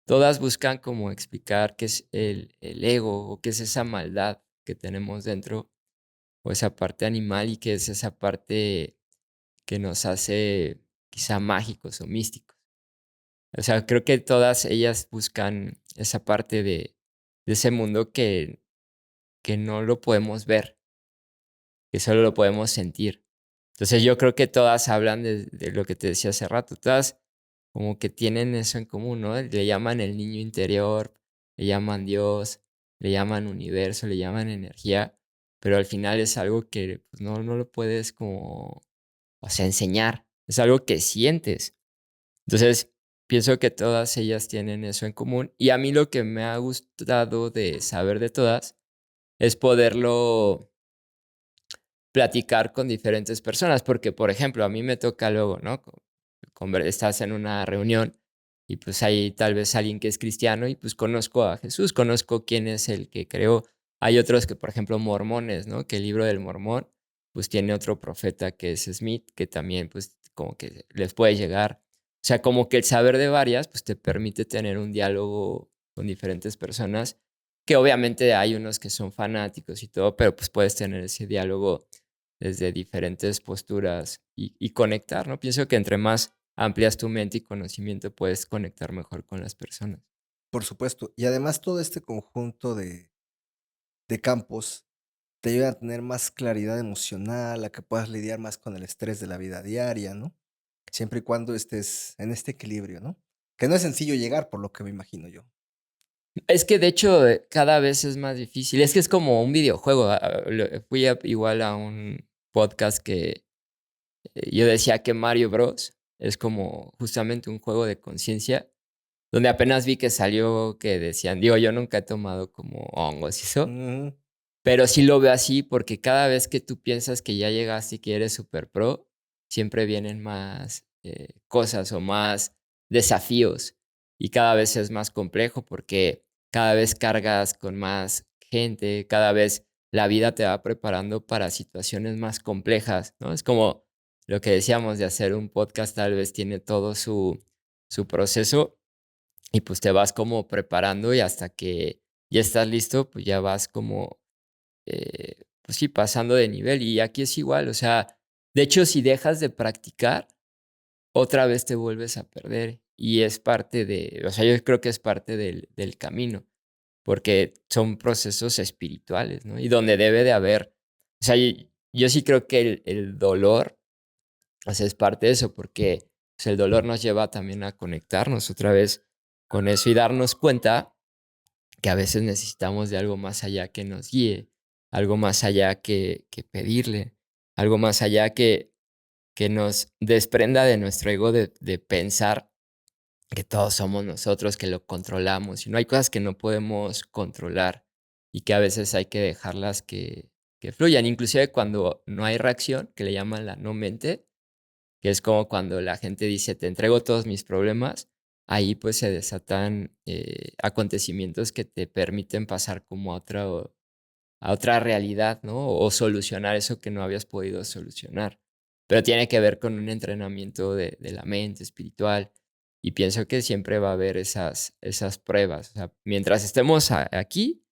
Todas buscan como explicar qué es el ego o qué es esa maldad que tenemos dentro o esa parte animal y qué es esa parte que nos hace quizá mágicos o místicos. O sea, creo que todas ellas buscan esa parte de ese mundo que no lo podemos ver. que solo lo podemos sentir. Entonces yo creo que todas hablan de lo que te decía hace rato, todas como que tienen eso en común, ¿no? Le llaman el niño interior, le llaman Dios, le llaman universo, le llaman energía, pero al final es algo que pues, no lo puedes como, o sea, enseñar, es algo que sientes. Entonces, pienso que todas ellas tienen eso en común y a mí lo que me ha gustado de saber de todas es poderlo platicar con diferentes personas, porque, por ejemplo, a mí me toca luego, ¿no? Estás en una reunión y pues hay tal vez alguien que es cristiano y pues conozco a Jesús, conozco quién es el que creó. Hay otros que, por ejemplo, mormones, ¿no? Que el libro del Mormón pues tiene otro profeta que es Smith, que también pues como que les puede llegar. O sea, como que el saber de varias pues te permite tener un diálogo con diferentes personas, que obviamente hay unos que son fanáticos y todo, pero pues puedes tener ese diálogo desde diferentes posturas y conectar, ¿no? Pienso que entre más amplias tu mente y conocimiento, puedes conectar mejor con las personas. Por supuesto. Y además todo este conjunto de campos te ayuda a tener más claridad emocional, a que puedas lidiar más con el estrés de la vida diaria, ¿no? Siempre y cuando estés en este equilibrio, ¿no? Que no es sencillo llegar, por lo que me imagino yo. Es que de hecho cada vez es más difícil. Es que es como un videojuego. Fui igual a un podcast que yo decía que Mario Bros. Es como justamente un juego de conciencia, donde apenas vi que salió que decían, digo, yo nunca he tomado como hongos y eso, Ujú. pero sí lo veo así porque cada vez que tú piensas que ya llegaste y que eres super pro, siempre vienen más cosas o más desafíos y cada vez es más complejo porque cada vez cargas con más gente, cada vez la vida te va preparando para situaciones más complejas, ¿no? Es como lo que decíamos de hacer un podcast, tal vez tiene todo su proceso y pues te vas como preparando y hasta que ya estás listo, pues ya vas como pues sí, pasando de nivel. Y aquí es igual, o sea, de hecho, si dejas de practicar, otra vez te vuelves a perder. Y es parte de, o sea, yo creo que es parte del camino, porque son procesos espirituales, ¿no? Y donde debe de haber, o sea, yo sí creo que el dolor, o sea, es parte de eso, porque pues, el dolor nos lleva también a conectarnos otra vez con eso y darnos cuenta que a veces necesitamos de algo más allá que nos guíe, algo más allá que pedirle, algo más allá que nos desprenda de nuestro ego de pensar que todos somos nosotros, que lo controlamos. Y no hay cosas que no podemos controlar y que a veces hay que dejarlas que fluyan. Inclusive cuando no hay reacción, que le llaman la no mente, que es como cuando la gente dice, te entrego todos mis problemas, ahí pues se desatan acontecimientos que te permiten pasar como a otra realidad, ¿no? O solucionar eso que no habías podido solucionar. Pero tiene que ver con un entrenamiento de la mente espiritual y pienso que siempre va a haber esas pruebas. O sea, mientras estemos aquí,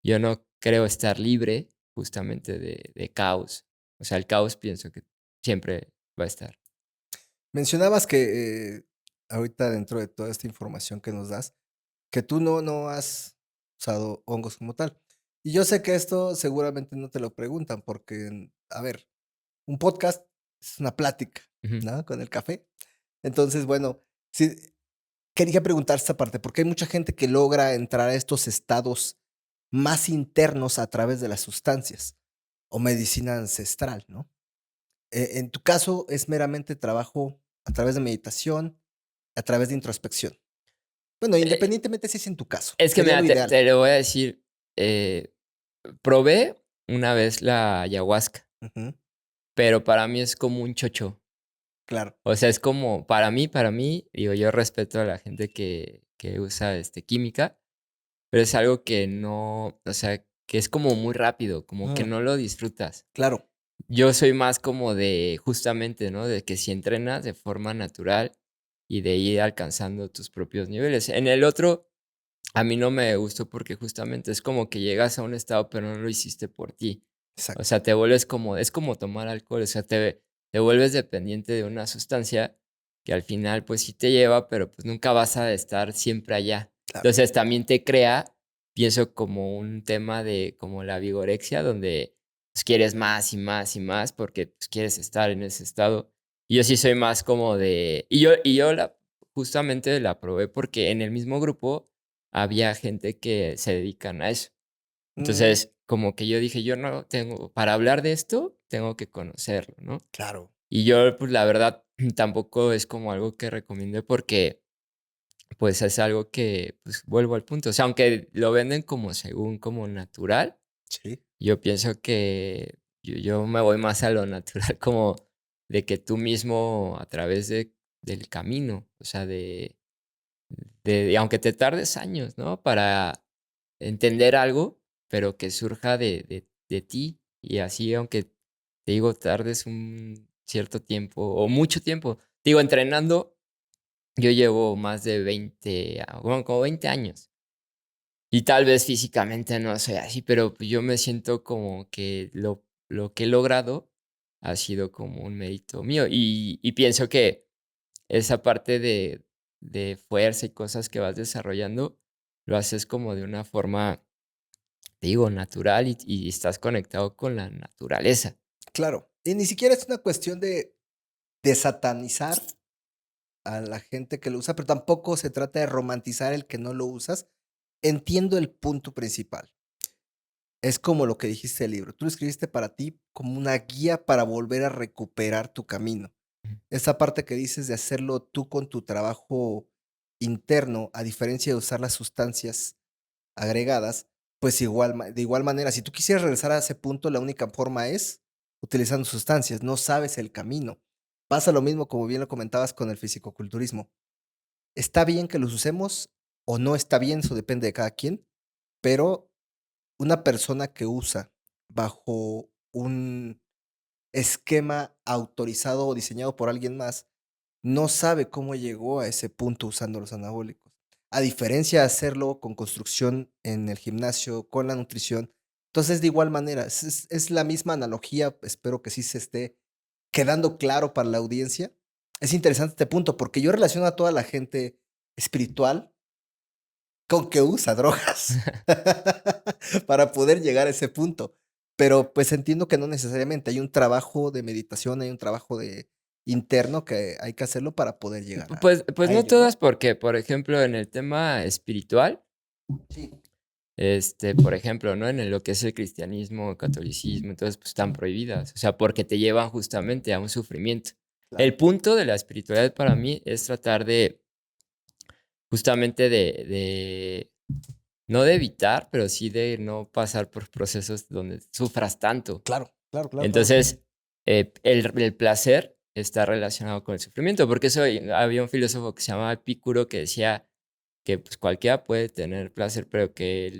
yo no creo estar libre justamente de caos. O sea, el caos pienso que siempre va a estar. Mencionabas que ahorita dentro de toda esta información que nos das, que tú no has usado hongos como tal. Y yo sé que esto seguramente no te lo preguntan porque, a ver, un podcast es una plática, Ujú. ¿no? Con el café. Entonces, bueno, sí, quería preguntar esta parte, porque hay mucha gente que logra entrar a estos estados más internos a través de las sustancias o medicina ancestral, ¿no? En tu caso es meramente trabajo a través de meditación, a través de introspección. Bueno, Eh, independientemente si es en tu caso, es que sería mira, lo ideal. te lo voy a decir, eh, probé una vez la ayahuasca, Ujú, pero para mí es como un chocho. claro. O sea, es como, para mí, digo, yo respeto a la gente que usa química, pero es algo que no, o sea, que es como muy rápido, como que Mm, no lo disfrutas. claro. Yo soy más como de, justamente, ¿no? De que si entrenas de forma natural y de ir alcanzando tus propios niveles. En el otro, a mí no me gustó porque justamente es como que llegas a un estado, pero no lo hiciste por ti. O Exacto. sea, te vuelves como, es como tomar alcohol, o sea, te vuelves dependiente de una sustancia que al final pues sí te lleva, pero pues nunca vas a estar siempre allá. Claro. Entonces también te crea, pienso como un tema de como la vigorexia, donde, o pues, quieres más y más y más porque pues, quieres estar en ese estado. Y yo sí soy más como de... justamente la probé porque en el mismo grupo había gente que se dedican a eso. Mm, Entonces, como que yo dije, yo no tengo, para hablar de esto, tengo que conocerlo, ¿no? claro, Y yo, pues la verdad, tampoco es como algo que recomiende porque, pues es algo que, pues vuelvo al punto. O sea, aunque lo venden como según, como natural, sí, yo pienso que yo me voy más a lo natural, como de que tú mismo a través del camino, o sea, y aunque te tardes años, ¿no? Para entender algo, pero que surja de ti. Y así, aunque te digo, tardes un cierto tiempo o mucho tiempo. Digo, entrenando, yo llevo más de 20, bueno, como 20 años. Y tal vez físicamente no soy así, pero pues yo me siento como que lo que he logrado ha sido como un mérito mío. Y pienso que esa parte de fuerza y cosas que vas desarrollando, lo haces como de una forma, te digo, natural y estás conectado con la naturaleza. claro. Y ni siquiera es una cuestión de satanizar a la gente que lo usa, pero tampoco se trata de romantizar el que no lo usas. Entiendo el punto principal. Es como lo que dijiste del libro. Tú lo escribiste para ti como una guía para volver a recuperar tu camino. Ujú. Esa parte que dices de hacerlo tú con tu trabajo interno, a diferencia de usar las sustancias agregadas, pues de igual manera, si tú quisieras regresar a ese punto, la única forma es utilizando sustancias, no sabes el camino. Pasa lo mismo, como bien lo comentabas, con el fisicoculturismo. Está bien que los usemos o no está bien, eso depende de cada quien, pero una persona que usa bajo un esquema autorizado o diseñado por alguien más, no sabe cómo llegó a ese punto usando los anabólicos. A diferencia de hacerlo con construcción en el gimnasio, con la nutrición. Entonces, de igual manera, es la misma analogía, espero que sí se esté quedando claro para la audiencia. Es interesante este punto porque yo relaciono a toda la gente espiritual con que usa drogas para poder llegar a ese punto. Pero, pues, entiendo que no necesariamente. Hay un trabajo de meditación, hay un trabajo de interno que hay que hacerlo para poder llegar Pues a no ello, ¿no? todas, porque, por ejemplo, en el tema espiritual, Sí, por ejemplo, ¿no? En lo que es el cristianismo, el catolicismo, entonces, pues están prohibidas, o sea, porque te llevan justamente a un sufrimiento. El claro. punto de la espiritualidad para mí es tratar de, justamente no de evitar, pero sí de no pasar por procesos donde sufras tanto. Claro, claro, claro, claro. Entonces, el placer está relacionado con el sufrimiento, porque eso había un filósofo que se llamaba Epicuro que decía que pues, cualquiera puede tener placer, pero que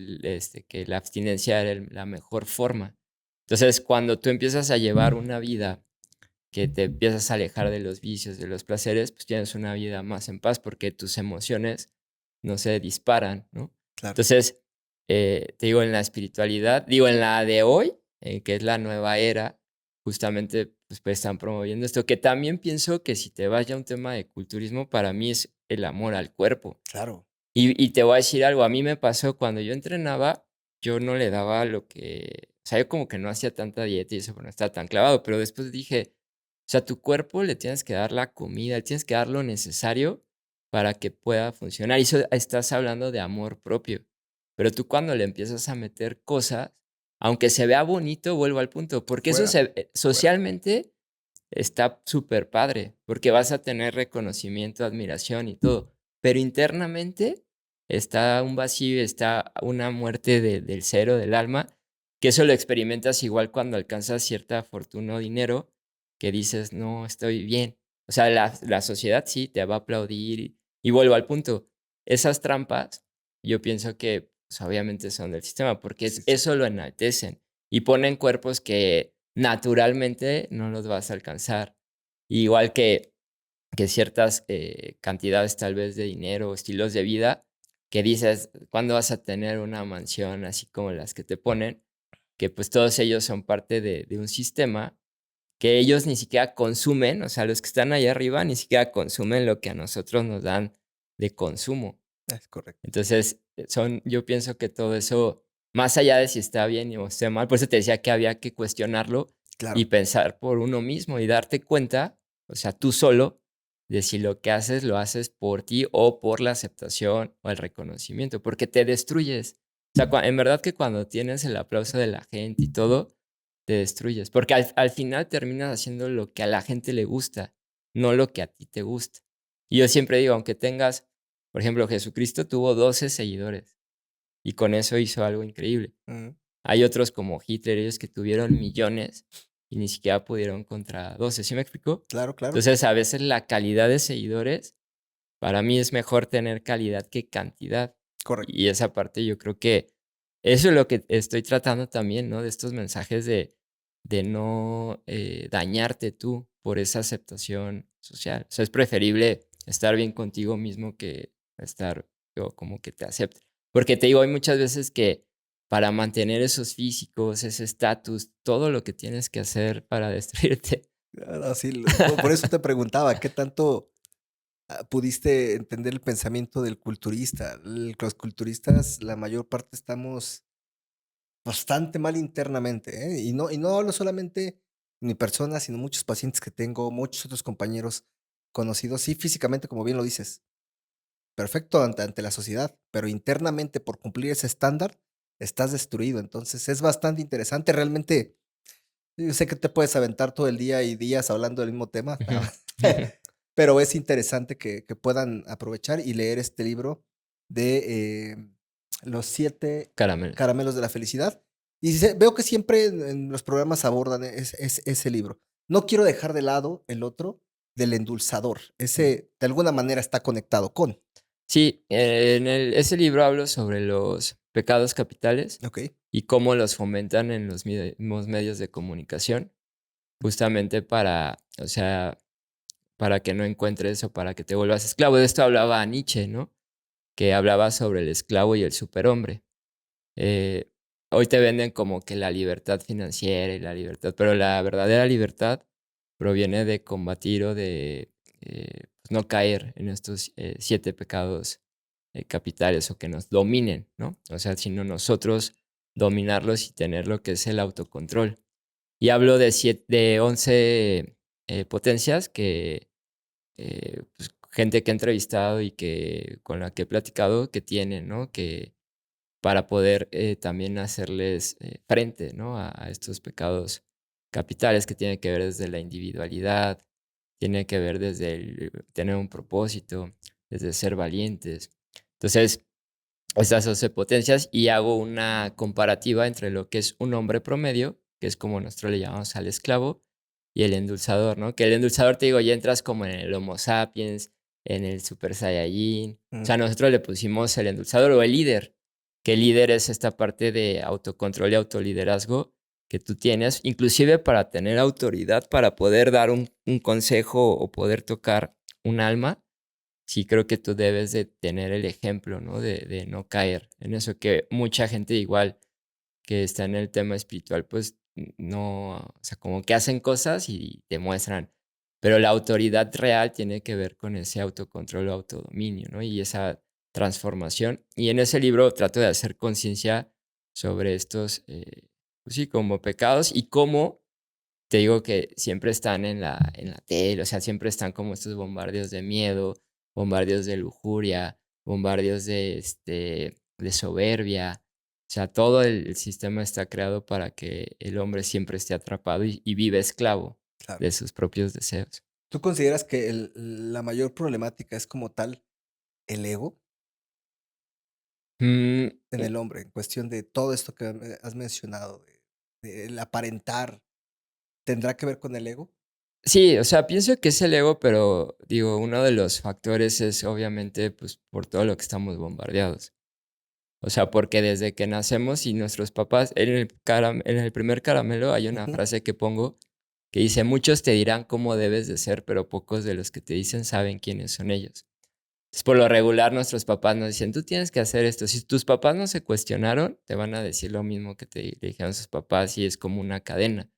la abstinencia era la mejor forma. Entonces, cuando tú empiezas a llevar una vida que te empiezas a alejar de los vicios, de los placeres, pues tienes una vida más en paz porque tus emociones no se disparan, ¿no? Claro. Entonces, te digo, en la espiritualidad, digo, en la de hoy, que es la nueva era, justamente pues están promoviendo esto, que también pienso que si te vas ya a un tema de culturismo, para mí es el amor al cuerpo. Claro. Y te voy a decir algo, a mí me pasó cuando yo entrenaba, yo no le daba lo que, o sea, yo como que no hacía tanta dieta y eso, pero no estaba tan clavado, pero después dije, o sea, tu cuerpo le tienes que dar la comida, le tienes que dar lo necesario para que pueda funcionar. Y eso estás hablando de amor propio. Pero tú cuando le empiezas a meter cosas, aunque se vea bonito, vuelvo al punto, porque eso Fuera, fuera. socialmente está súper padre, porque vas a tener reconocimiento, admiración y todo, pero internamente está un vacío, está una muerte del cero, del alma, que eso lo experimentas igual cuando alcanzas cierta fortuna o dinero, que dices, no, estoy bien. O sea, la sociedad sí te va a aplaudir y vuelvo al punto. Esas trampas, yo pienso que pues, obviamente son del sistema, porque Sí, sí. eso lo enaltecen y ponen cuerpos que naturalmente no los vas a alcanzar. Igual que ciertas cantidades tal vez de dinero o estilos de vida que dices, ¿cuándo vas a tener una mansión así como las que te ponen? Que pues todos ellos son parte de un sistema que ellos ni siquiera consumen, o sea, los que están allá arriba ni siquiera consumen lo que a nosotros nos dan de consumo. Es correcto. Entonces, yo pienso que todo eso más allá de si está bien o está mal, por eso te decía que había que cuestionarlo Claro. y pensar por uno mismo y darte cuenta, o sea, tú solo, de si lo que haces lo haces por ti o por la aceptación o el reconocimiento, porque te destruyes. O sea, en verdad que cuando tienes el aplauso de la gente y todo, te destruyes, porque al final terminas haciendo lo que a la gente le gusta, no lo que a ti te gusta. Y yo siempre digo, aunque tengas, por ejemplo, Jesucristo tuvo 12 seguidores y con eso hizo algo increíble. Ujú. Hay otros como Hitler, ellos que tuvieron millones y ni siquiera pudieron contra 12, ¿sí me explico? Claro, claro. Entonces, a veces la calidad de seguidores, para mí es mejor tener calidad que cantidad. Correcto. Y esa parte yo creo que eso es lo que estoy tratando también, ¿no? De estos mensajes de no dañarte tú por esa aceptación social. O sea, es preferible estar bien contigo mismo que estar o como que te acepte. Porque te digo, hay muchas veces que para mantener esos físicos, ese estatus, todo lo que tienes que hacer para destruirte. Así, por eso te preguntaba, ¿qué tanto pudiste entender el pensamiento del culturista? Los culturistas, la mayor parte estamos bastante mal internamente, ¿eh? Y no hablo solamente de mi persona, sino muchos pacientes que tengo, muchos otros compañeros conocidos, sí, físicamente, como bien lo dices, perfecto ante la sociedad, pero internamente por cumplir ese estándar, estás destruido. Entonces, es bastante interesante. Realmente, yo sé que te puedes aventar todo el día y días hablando del mismo tema, Ujú. pero es interesante que puedan aprovechar y leer este libro de Los 7 Caramelos. caramelos de la felicidad. Y veo que siempre en los programas abordan ese libro. No quiero dejar de lado el otro del endulzador. Ese de alguna manera está conectado con. Sí, en ese libro hablo sobre los pecados capitales Ok. y cómo los fomentan en los mismos medios de comunicación, justamente para, o sea, para que no encuentres o para que te vuelvas esclavo. De esto hablaba Nietzsche, ¿no? Que hablaba sobre el esclavo y el superhombre. Eh, Hoy te venden como que la libertad financiera y la libertad, pero la verdadera libertad proviene de combatir o de pues, no caer en estos 7 pecados capitales o que nos dominen, ¿no? O sea, sino nosotros dominarlos y tener lo que es el autocontrol. Y hablo de 11 potencias que pues, gente que he entrevistado y que con la que he platicado que tienen, ¿no? Que para poder también hacerles frente, ¿no? A estos pecados capitales que tienen que ver desde la individualidad, tiene que ver desde el tener un propósito, desde ser valientes. Entonces, estas 12 potencias y hago una comparativa entre lo que es un hombre promedio, que es como nosotros le llamamos al esclavo, y el endulzador, ¿no? Que el endulzador, te digo, ya entras como en el Homo sapiens, en el Super Saiyajin. O Mm. sea, nosotros le pusimos el endulzador o el líder, que el líder es esta parte de autocontrol y autoliderazgo que tú tienes, inclusive para tener autoridad, para poder dar un consejo o poder tocar un alma. Sí creo que tú debes de tener el ejemplo, ¿no? De no caer en eso, que mucha gente igual que está en el tema espiritual, pues no, o sea, como que hacen cosas y te muestran, pero la autoridad real tiene que ver con ese autocontrol o autodominio, ¿no? Y esa transformación. Y en ese libro trato de hacer conciencia sobre estos, pues sí, como pecados y cómo te digo que siempre están en la tele, o sea, siempre están como estos bombardeos de miedo, bombardeos de lujuria, bombardeos de soberbia. O sea, todo el sistema está creado para que el hombre siempre esté atrapado y vive esclavo Claro. de sus propios deseos. ¿Tú consideras que la mayor problemática es como tal el ego Mm, en el hombre, en cuestión de todo esto que has mencionado, el aparentar, tendrá que ver con el ego? sí, o sea, pienso que es el ego, pero digo, uno de los factores es obviamente pues por todo lo que estamos bombardeados. O sea, porque desde que nacemos y nuestros papás, en el primer caramelo hay una Ujú. frase que pongo que dice, muchos te dirán cómo debes de ser, pero pocos de los que te dicen saben quiénes son ellos. Entonces, por lo regular, nuestros papás nos dicen, tú tienes que hacer esto. Si tus papás no se cuestionaron, te van a decir lo mismo que le dijeron sus papás y es como una cadena.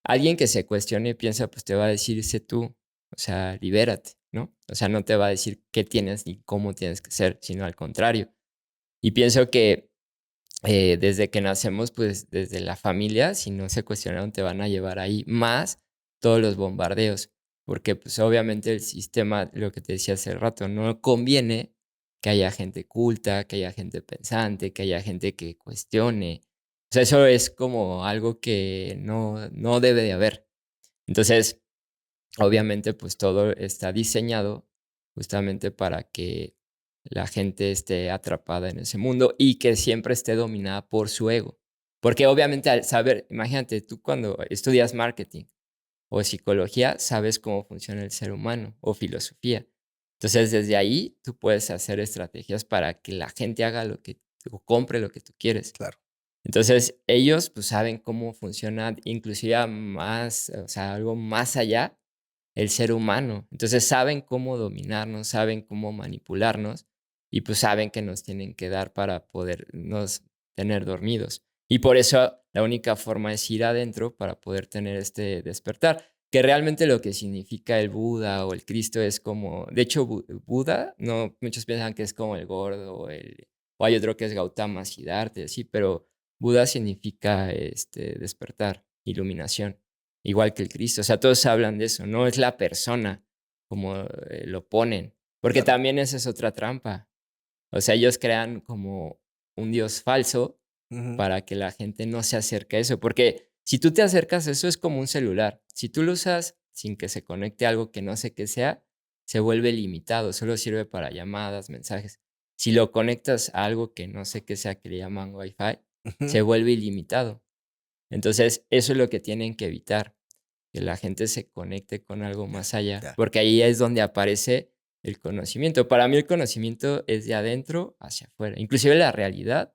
Alguien que se cuestione y piensa, pues te va a decir, sé tú, o sea, libérate, ¿no? O sea, no te va a decir qué tienes ni cómo tienes que ser, sino al contrario. Y pienso que desde que nacemos, pues desde la familia, si no se cuestionaron, te van a llevar ahí, más todos los bombardeos, porque pues obviamente el sistema, lo que te decía hace rato, no conviene que haya gente culta, que haya gente pensante, que haya gente que cuestione. O sea, eso es como algo que no debe de haber. Entonces, obviamente, pues todo está diseñado justamente para que la gente esté atrapada en ese mundo y que siempre esté dominada por su ego. Porque obviamente al saber, imagínate, tú cuando estudias marketing o psicología, sabes cómo funciona el ser humano o filosofía. Entonces, desde ahí tú puedes hacer estrategias para que la gente haga lo que o compre lo que tú quieres. Claro. Entonces, ellos pues saben cómo funciona, inclusive a más, o sea, algo más allá el ser humano. Entonces saben cómo dominarnos, saben cómo manipularnos y pues saben que nos tienen que dar para podernos tener dormidos. Y por eso la única forma es ir adentro para poder tener este despertar, que realmente lo que significa el Buda o el Cristo es como, de hecho, Buda, no, muchos piensan que es como el gordo o hay otro que es Gautama Siddhartha, sí, pero Buda significa despertar, iluminación igual que el Cristo. O sea, todos hablan de eso, no es la persona como lo ponen, porque Claro. también esa es otra trampa. O sea, ellos crean como un Dios falso Ujú. para que la gente no se acerque a eso, porque si tú te acercas a eso es como un celular. Si tú lo usas sin que se conecte a algo que no sé qué sea, se vuelve limitado, solo sirve para llamadas, mensajes. Si lo conectas a algo que no sé qué sea, que le llaman Wi-Fi, Ujú. se vuelve ilimitado. Entonces, eso es lo que tienen que evitar, que la gente se conecte con algo Ya, más allá, ya. porque ahí es donde aparece el conocimiento. Para mí el conocimiento es de adentro hacia afuera. Inclusive la realidad,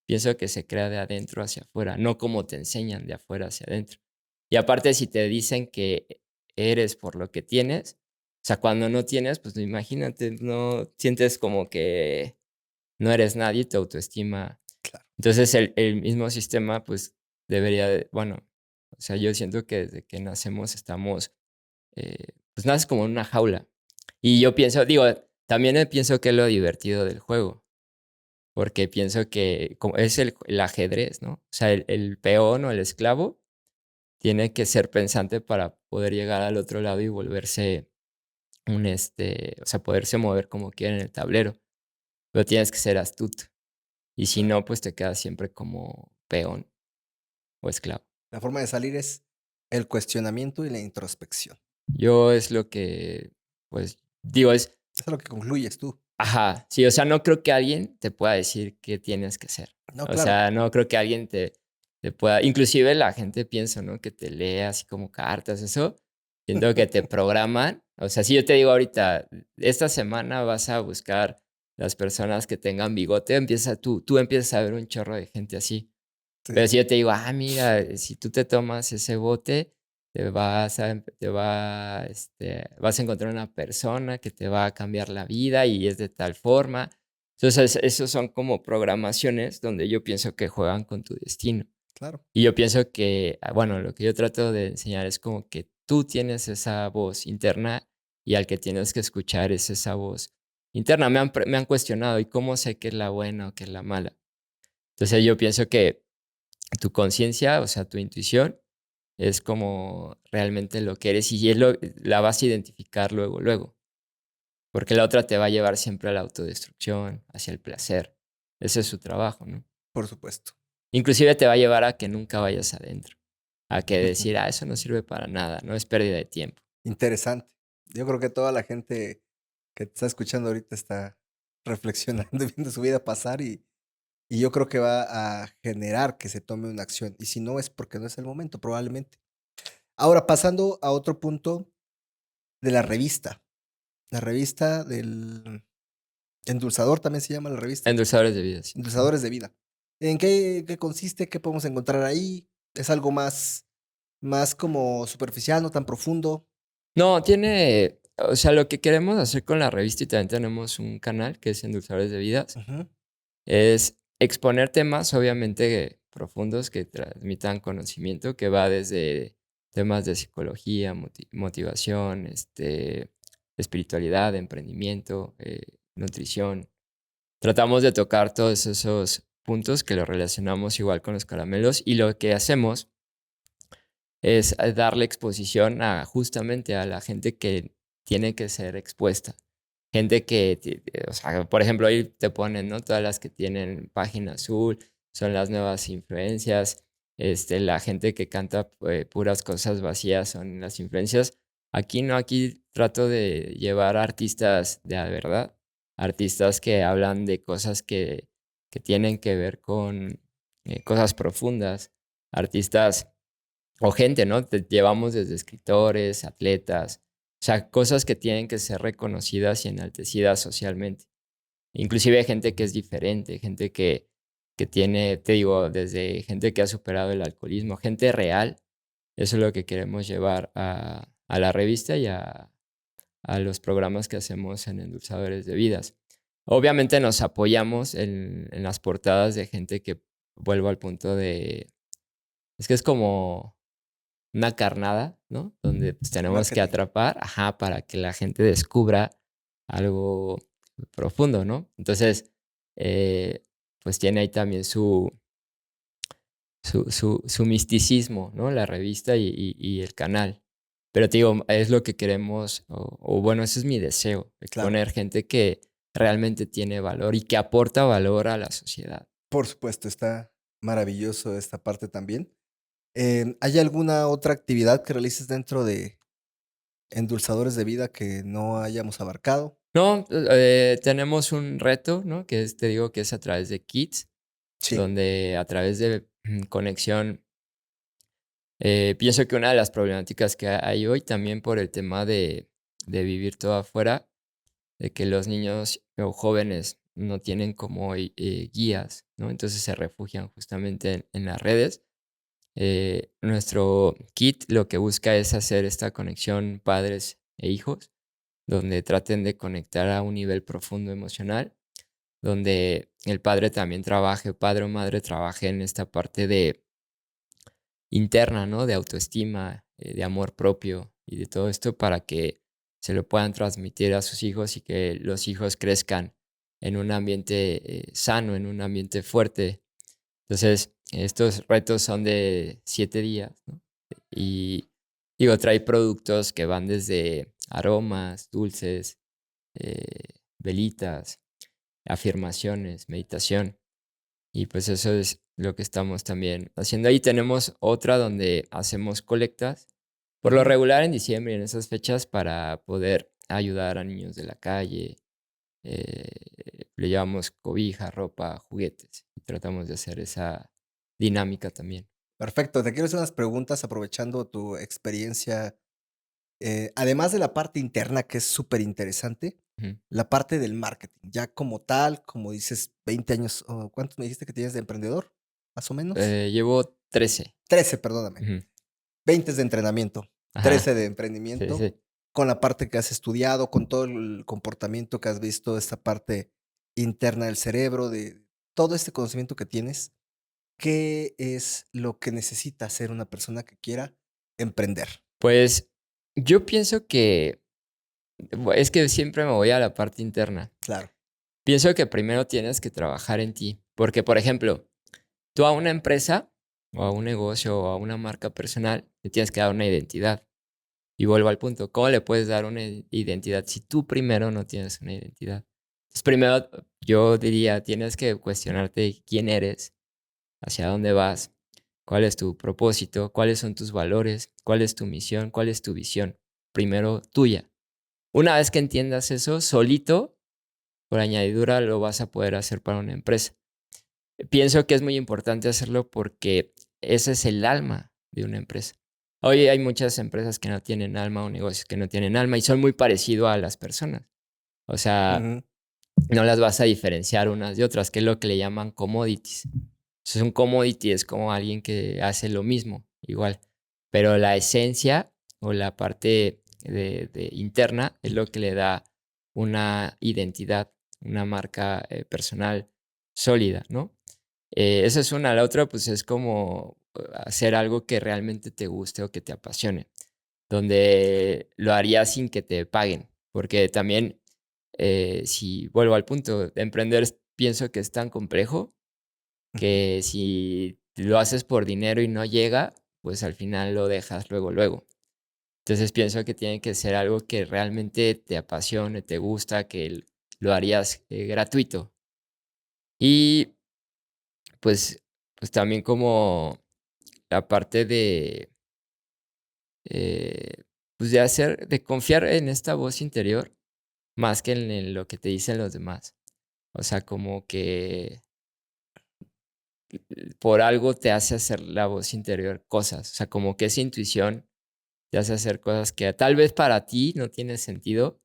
pienso que se crea de adentro hacia afuera, no como te enseñan de afuera hacia adentro. Y aparte, si te dicen que eres por lo que tienes, o sea, cuando no tienes, pues imagínate, no sientes como que no eres nadie, tu autoestima. Claro. Entonces el mismo sistema, pues debería, bueno, o sea, yo siento que desde que nacemos estamos, pues naces como en una jaula. Y yo pienso, digo, también pienso que es lo divertido del juego, porque pienso que como es el ajedrez, ¿no? O sea, el peón o el esclavo tiene que ser pensante para poder llegar al otro lado y volverse o sea, poderse mover como quiera en el tablero. Pero tienes que ser astuto. Y si no, pues te quedas siempre como peón o esclavo. La forma de salir es el cuestionamiento y la introspección. Yo es lo que, pues, digo, Eso es lo que concluyes tú. ajá, sí, o sea, no creo que alguien te pueda decir qué tienes que hacer. No, O claro. sea, no creo que alguien te pueda, inclusive la gente piensa, ¿no? Que te lee así como cartas, eso, siento que te programan. O sea, si yo te digo ahorita, esta semana vas a buscar las personas que tengan bigote, tú empiezas a ver un chorro de gente así. Pero Sí, si yo te digo, mira, si tú te tomas ese bote, vas a encontrar una persona que te va a cambiar la vida y es de tal forma. Entonces, esos son como programaciones donde yo pienso que juegan con tu destino. claro. Y yo pienso que, bueno, lo que yo trato de enseñar es como que tú tienes esa voz interna y al que tienes que escuchar es esa voz interna. Me han cuestionado, ¿y cómo sé qué es la buena o qué es la mala? Entonces, yo pienso que tu conciencia, o sea, tu intuición, es como realmente lo que eres y la vas a identificar luego, luego, porque la otra te va a llevar siempre a la autodestrucción, hacia el placer. Ese es su trabajo, ¿no? Por supuesto. Inclusive te va a llevar a que nunca vayas adentro, a que Ujú. decir, eso no sirve para nada, no es pérdida de tiempo. Interesante. Yo creo que toda la gente que te está escuchando ahorita está reflexionando y viendo su vida pasar y yo creo que va a generar que se tome una acción. Y si no es porque no es el momento, probablemente. Ahora, pasando a otro punto de la revista. La revista del endulzador también se llama la revista. Endulzadores de vida, sí. Ujú. Endulzadores de vida. ¿En qué consiste? ¿Qué podemos encontrar ahí? ¿Es algo más como superficial, no tan profundo? No, o sea, lo que queremos hacer con la revista y también tenemos un canal que es Endulzadores de Vidas, Ujú. es exponer temas obviamente profundos que transmitan conocimiento, que va desde temas de psicología, motivación, espiritualidad, emprendimiento, nutrición. Tratamos de tocar todos esos puntos que lo relacionamos igual con los caramelos y lo que hacemos es darle exposición justamente a la gente que tiene que ser expuesta. Gente que, o sea, por ejemplo, ahí te ponen, ¿no? Todas las que tienen página azul, son las nuevas influencias. La gente que canta puras cosas vacías son las influencias. Aquí no, aquí trato de llevar artistas de la verdad, artistas que hablan de cosas que tienen que ver con cosas profundas, artistas o gente, ¿no? Te llevamos desde escritores, atletas, o sea, cosas que tienen que ser reconocidas y enaltecidas socialmente. Inclusive gente que es diferente, gente que tiene, te digo, desde gente que ha superado el alcoholismo, gente real. Eso es lo que queremos llevar a la revista y a los programas que hacemos en Endulzadores de Vidas. Obviamente nos apoyamos en las portadas de gente que, vuelvo al punto de, es que es como una carnada, ¿no? Donde pues, tenemos que Marketing. atrapar, para que la gente descubra algo profundo, ¿no? Entonces, pues tiene ahí también su misticismo, ¿no? La revista y el canal. Pero te digo, es lo que queremos, o bueno, ese es mi deseo, Claro. exponer gente que realmente tiene valor y que aporta valor a la sociedad. Por supuesto, está maravilloso esta parte también. ¿Hay alguna otra actividad que realices dentro de Endulzadores de Vida que no hayamos abarcado? No, tenemos un reto, ¿no? Que te digo que es a través de Kids, Sí, donde a través de conexión, pienso que una de las problemáticas que hay hoy también por el tema de vivir todo afuera, de que los niños o jóvenes no tienen como guías, ¿no? Entonces se refugian justamente en las redes. Nuestro kit lo que busca es hacer esta conexión padres e hijos, donde traten de conectar a un nivel profundo emocional, donde el padre también trabaje, padre o madre trabaje en esta parte de interna, ¿no? De autoestima, de amor propio y de todo esto para que se lo puedan transmitir a sus hijos y que los hijos crezcan en un ambiente sano, en un ambiente fuerte. Entonces, estos retos son de 7 días, ¿no? Y digo, trae productos que van desde aromas, dulces, velitas, afirmaciones, meditación. Y pues eso es lo que estamos también haciendo. Ahí tenemos otra donde hacemos colectas, por lo ujú, regular en diciembre y en esas fechas para poder ayudar a niños de la calle. Le llevamos cobija, ropa, juguetes y tratamos de hacer esa dinámica también. perfecto. Te quiero hacer unas preguntas aprovechando tu experiencia. Además de la parte interna, que es súper interesante, Ujú. la parte del marketing, ya como tal, como dices, 20 años, o ¿cuántos me dijiste que tienes de emprendedor? Más o menos. Llevo 13. 13, perdóname. Ujú. 20 de entrenamiento, Ajá, 13 de sí, emprendimiento, sí. con la parte que has estudiado, con todo el comportamiento que has visto, esta parte interna del cerebro, de todo este conocimiento que tienes, ¿qué es lo que necesita hacer una persona que quiera emprender? Pues yo pienso que es que siempre me voy a la parte interna. Claro. Pienso que primero tienes que trabajar en ti, porque, por ejemplo, tú a una empresa o a un negocio o a una marca personal le tienes que dar una identidad. Y vuelvo al punto, ¿cómo le puedes dar una identidad si tú primero no tienes una identidad? Entonces, primero yo diría, tienes que cuestionarte quién eres, hacia dónde vas, cuál es tu propósito, cuáles son tus valores, cuál es tu misión, cuál es tu visión. Primero tuya. Una vez que entiendas eso, solito, por añadidura, lo vas a poder hacer para una empresa. Pienso que es muy importante hacerlo porque ese es el alma de una empresa. Hoy hay muchas empresas que no tienen alma o negocios que no tienen alma y son muy parecidos a las personas. O sea, Ujú. no las vas a diferenciar unas de otras, que es lo que le llaman commodities. Entonces, un commodity es como alguien que hace lo mismo, igual. Pero la esencia o la parte de interna es lo que le da una identidad, una marca personal sólida, ¿no? Esa es una. La otra, pues, es como hacer algo que realmente te guste o que te apasione, donde lo harías sin que te paguen, porque también, si vuelvo al punto, emprender pienso que es tan complejo que si lo haces por dinero y no llega, pues al final lo dejas luego, luego. Entonces pienso que tiene que ser algo que realmente te apasione, te gusta, que lo harías gratuito. Y pues, pues también como la parte eh, pues de hacer, de confiar en esta voz interior más que en lo que te dicen los demás. O sea, como que por algo te hace hacer la voz interior cosas. O sea, como que esa intuición te hace hacer cosas que tal vez para ti no tiene sentido,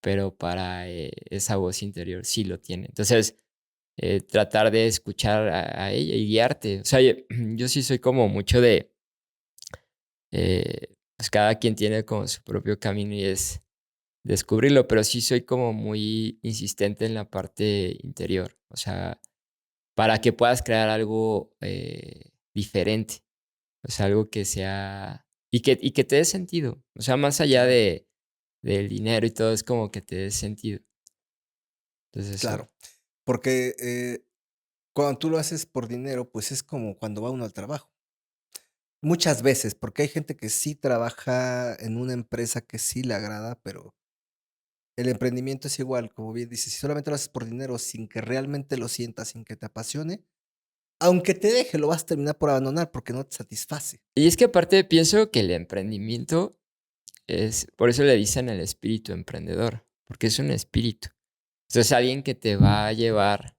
pero para esa voz interior sí lo tiene. Entonces, tratar de escuchar a ella y guiarte. O sea, yo sí soy como mucho de, pues cada quien tiene como su propio camino y es descubrirlo, pero sí soy como muy insistente en la parte interior. O sea, para que puedas crear algo diferente. O sea, algo que sea y que te dé sentido. O sea, más allá Claro, del dinero y todo, es como que te dé sentido. Entonces eso. claro. Porque cuando tú lo haces por dinero, pues es como cuando va uno al trabajo. Muchas veces, porque hay gente que sí trabaja en una empresa que sí le agrada, pero el emprendimiento es igual, como bien dices, si solamente lo haces por dinero sin que realmente lo sientas, sin que te apasione, aunque te deje, lo vas a terminar por abandonar porque no te satisface. Y es que aparte pienso que el emprendimiento es, por eso le dicen el espíritu emprendedor, porque es un espíritu. Entonces alguien que te va a llevar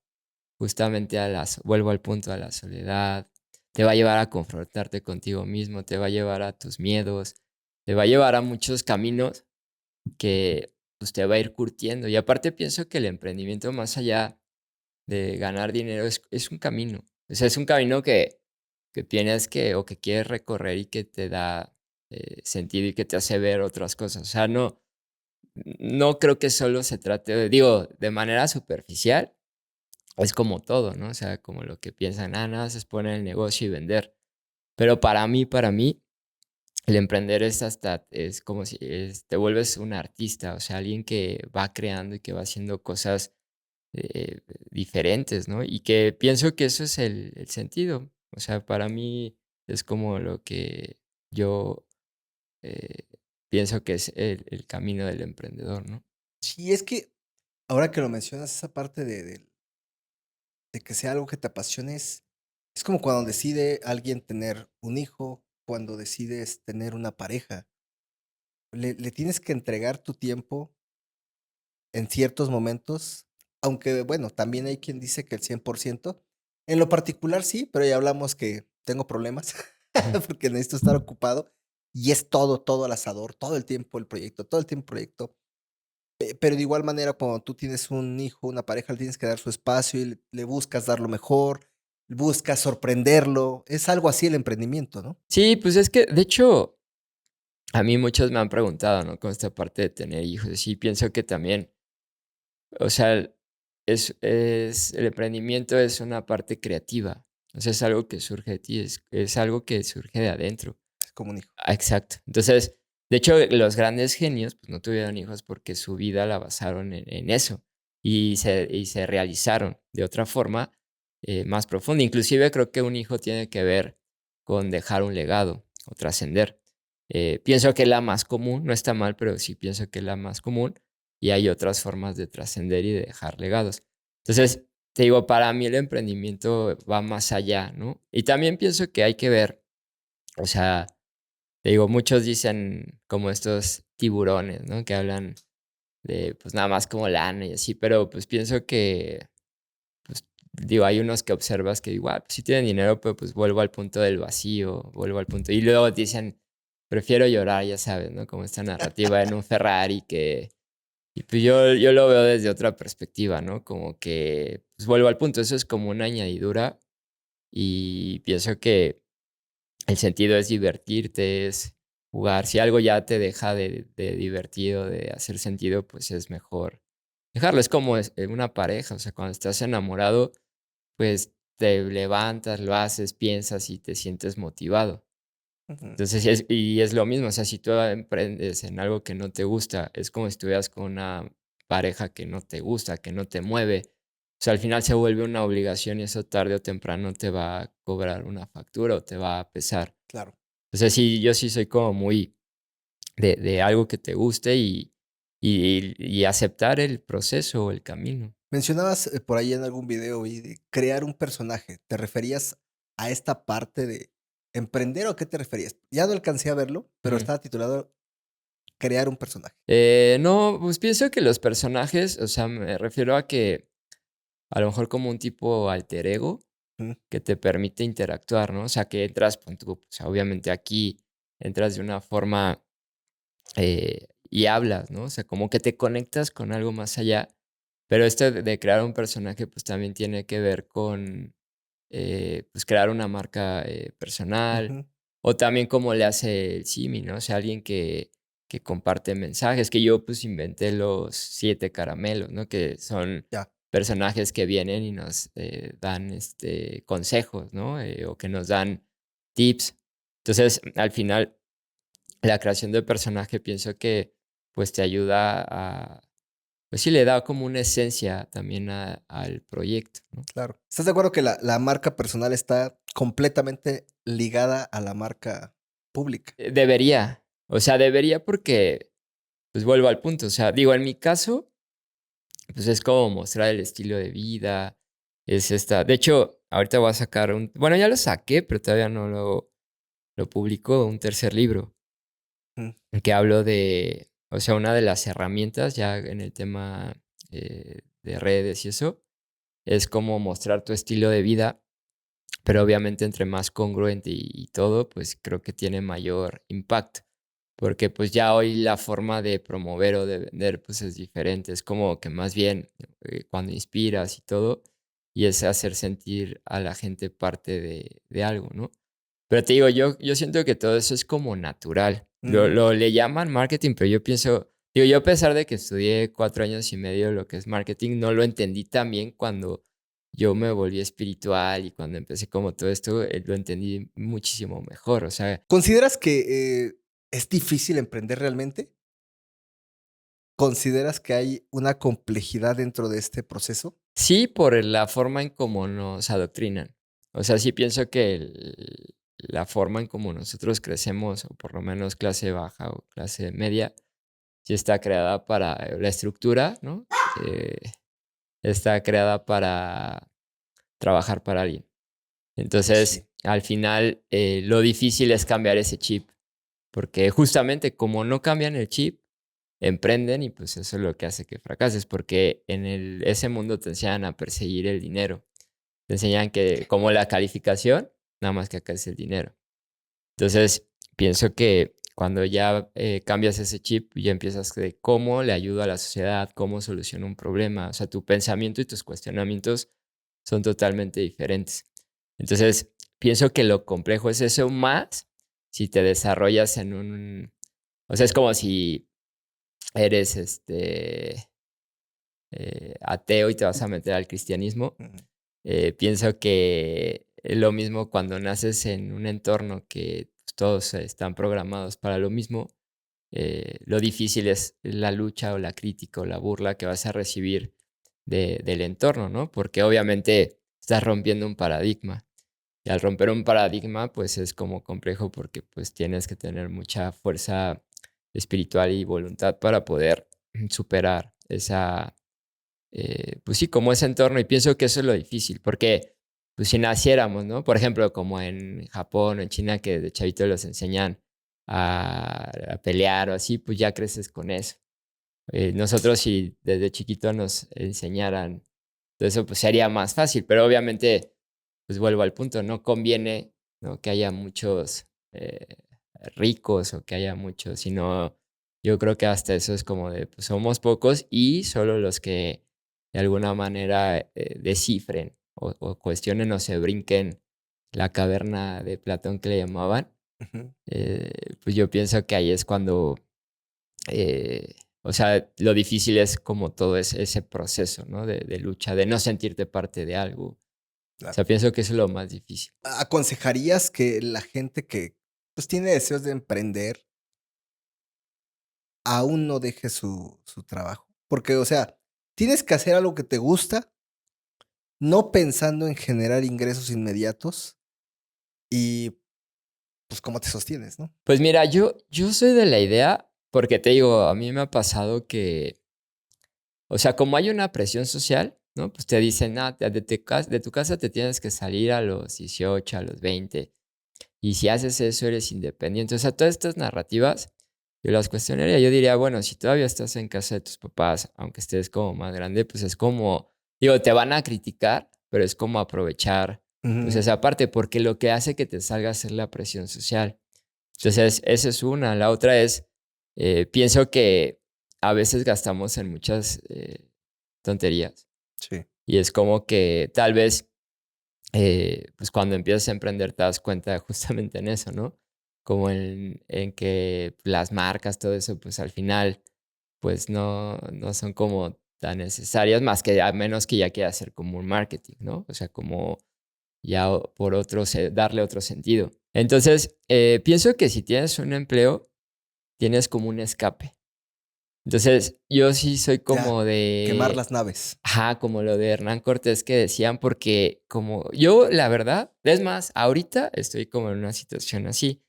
justamente vuelvo al punto, a la soledad, te va a llevar a confrontarte contigo mismo, te va a llevar a tus miedos, te va a llevar a muchos caminos que pues, te va a ir curtiendo. Y aparte pienso que el emprendimiento, más allá de ganar dinero, es un camino. O sea, es un camino que tienes que o que quieres recorrer y que te da sentido y que te hace ver otras cosas. O sea, no creo que solo se trate digo, de manera superficial, es como todo, ¿no? O sea, como lo que piensan, nada más es poner el negocio y vender. Pero para mí, el emprender es como si te vuelves un artista, o sea, alguien que va creando y que va haciendo cosas eh, diferentes, ¿no? Y que pienso que eso es el sentido. O sea, para mí es como lo que yo eh, pienso que es el camino del emprendedor, ¿no? Sí, es que ahora que lo mencionas, esa parte de que sea algo que te apasione es como cuando decide alguien tener un hijo, cuando decides tener una pareja. Le tienes que entregar tu tiempo en ciertos momentos, aunque bueno, también hay quien dice que el 100%. En lo particular sí, pero ya hablamos que tengo problemas Ujú. porque necesito estar ocupado y es todo, todo al asador, todo el tiempo el proyecto, todo el tiempo el proyecto. Pero de igual manera, cuando tú tienes un hijo, una pareja, le tienes que dar su espacio y le buscas dar lo mejor, buscas sorprenderlo. Es algo así el emprendimiento, ¿no? Sí, pues es que, de hecho, a mí muchos me han preguntado, ¿no? Con esta parte de tener hijos. Y sí, pienso que también, o sea, el emprendimiento es una parte creativa. O sea, es algo que surge de ti, es algo que surge de adentro. Es como un hijo. Ah, exacto. Entonces, de hecho, los grandes genios pues, no tuvieron hijos porque su vida la basaron en eso y se realizaron de otra forma más profunda. Inclusive creo que un hijo tiene que ver con dejar un legado o trascender. Pienso que es la más común, no está mal, pero sí pienso que es la más común y hay otras formas de trascender y de dejar legados. Entonces, te digo, para mí el emprendimiento va más allá, ¿no? Y también pienso que hay que ver, o sea, te digo, muchos dicen como estos tiburones, ¿no? Que hablan de, pues, nada más como lana y así, pero, pues, pienso que, pues, digo, hay unos que observas que igual, pues, sí tienen dinero, pero, pues, vuelvo al punto del vacío, vuelvo al punto y luego dicen: "Prefiero llorar", ya sabes, ¿no? Como esta narrativa en un Ferrari y, pues, yo lo veo desde otra perspectiva, ¿no? Como que, pues, vuelvo al punto, eso es como una añadidura y pienso que el sentido es divertirte, es jugar. Si algo ya te deja de divertido, de hacer sentido, pues es mejor dejarlo. Es como una pareja, o sea, cuando estás enamorado, pues te levantas, lo haces, piensas y te sientes motivado. Ujú. Entonces, y es lo mismo, o sea, si tú emprendes en algo que no te gusta, es como si estuvieras con una pareja que no te gusta, que no te mueve. O sea, al final se vuelve una obligación y eso tarde o temprano te va a cobrar una factura o te va a pesar. Claro. Entonces, sí, yo sí soy como muy de algo que te guste y aceptar el proceso o el camino. Mencionabas por ahí en algún video y de crear un personaje. ¿Te referías a esta parte de emprender o a qué te referías? Ya no alcancé a verlo, pero Ujú. estaba titulado Crear un personaje. No, pues pienso que los personajes, o sea, me refiero a que a lo mejor como un tipo alter ego Mm, que te permite interactuar, ¿no? O sea, que entras, pon tú, o sea, obviamente aquí entras de una forma y hablas, ¿no? O sea, como que te conectas con algo más allá, pero esto de crear un personaje, pues también tiene que ver con, pues crear una marca personal, ujú, o también como le hace el Simi, ¿no? O sea, alguien que comparte mensajes, que yo pues inventé los 7 caramelos, ¿no? Que son ya. personajes que vienen y nos dan consejos, ¿no? O que nos dan tips. Entonces, al final, la creación de personaje pienso que pues te ayuda a, pues sí, le da como una esencia también al proyecto, ¿no? Claro. ¿Estás de acuerdo que la marca personal está completamente ligada a la marca pública? Debería, o sea, debería porque, pues vuelvo al punto, o sea, digo, en mi caso, pues es como mostrar el estilo de vida, es esta, de hecho, ahorita voy a sacar bueno, ya lo saqué, pero todavía no lo publico, un tercer libro, Mm, en que hablo de, o sea, una de las herramientas ya en el tema de redes y eso, es como mostrar tu estilo de vida, pero obviamente entre más congruente y todo, pues creo que tiene mayor impacto. Porque pues ya hoy la forma de promover o de vender pues es diferente. Es como que más bien cuando inspiras y todo, y es hacer sentir a la gente parte de algo, ¿no? Pero te digo, yo siento que todo eso es como natural. mm. Lo le llaman marketing, pero yo pienso, digo, yo a pesar de que estudié 4 años y medio lo que es marketing, no lo entendí tan bien cuando yo me volví espiritual y cuando empecé como todo esto, lo entendí muchísimo mejor. O sea, ¿Consideras que es difícil emprender realmente? ¿Consideras que hay una complejidad dentro de este proceso? sí, por la forma en cómo nos adoctrinan. O sea, sí pienso que la forma en cómo nosotros crecemos, o por lo menos clase baja o clase media, sí está creada para la estructura, ¿no? Eh, Está creada para trabajar para alguien. Sí. Entonces, al final, lo difícil es cambiar ese chip, porque justamente como no cambian el chip, emprenden y pues eso es lo que hace que fracases, porque en ese mundo te enseñan a perseguir el dinero. Te enseñan que como la calificación, nada más que acá es el dinero. Entonces, pienso que cuando ya cambias ese chip, ya empiezas de cómo le ayudo a la sociedad, cómo soluciono un problema. O sea, tu pensamiento y tus cuestionamientos son totalmente diferentes. Entonces, pienso que lo complejo es eso más si te desarrollas en un... O sea, es como si eres ateo y te vas a meter al cristianismo. Ujú, Pienso que es lo mismo cuando naces en un entorno que pues, todos están programados para lo mismo. Lo difícil es la lucha o la crítica o la burla que vas a recibir del entorno, ¿no? Porque obviamente estás rompiendo un paradigma. Y al romper un paradigma, pues es como complejo porque pues tienes que tener mucha fuerza espiritual y voluntad para poder superar esa, pues sí, como ese entorno. Y pienso que eso es lo difícil, porque pues si naciéramos, ¿no? Por ejemplo, como en Japón o en China, que de chavito los enseñan a pelear o así, pues ya creces con eso. Nosotros si desde chiquito nos enseñaran todo eso, pues sería más fácil, pero obviamente, pues vuelvo al punto, no conviene, ¿no? Que haya muchos ricos o que haya muchos, sino yo creo que hasta eso es como de, pues somos pocos y solo los que de alguna manera descifren o cuestionen o se brinquen la caverna de Platón que le llamaban, ujú. pues yo pienso que ahí es cuando o sea, lo difícil es como todo ese proceso, ¿no? De lucha, de no sentirte parte de algo. O Claro. sea, pienso que eso es lo más difícil. ¿Aconsejarías que la gente que, pues, tiene deseos de emprender, aún no deje su trabajo? Porque, o sea, tienes que hacer algo que te gusta, no pensando en generar ingresos inmediatos y pues cómo te sostienes, ¿no? Pues mira, yo soy de la idea, porque te digo, a mí me ha pasado que, o sea, como hay una presión social, ¿no? Pues te dicen, ah, de tu casa te tienes que salir a los 18, a los 20, y si haces eso eres independiente. O sea, todas estas narrativas, yo las cuestionaría. Yo diría, bueno, si todavía estás en casa de tus papás, aunque estés como más grande, pues es como, digo, te van a criticar, pero es como aprovechar, pues Ujú. esa parte, porque lo que hace que te salga a ser la presión social. Entonces, esa es una. La otra es, pienso que a veces gastamos en muchas tonterías. Sí. Y es como que tal vez, pues cuando empiezas a emprender te das cuenta justamente en eso, ¿no? Como en que las marcas, todo eso, pues al final, pues no son como tan necesarias, más que a menos que ya quieras hacer como un marketing, ¿no? O sea, como ya por otro, darle otro sentido. Entonces, pienso que si tienes un empleo, tienes como un escape. Entonces, yo sí soy Ya, como quemar de, las naves. ajá, como lo de Hernán Cortés que decían, porque como yo, la verdad, es más, ahorita estoy como en una situación así.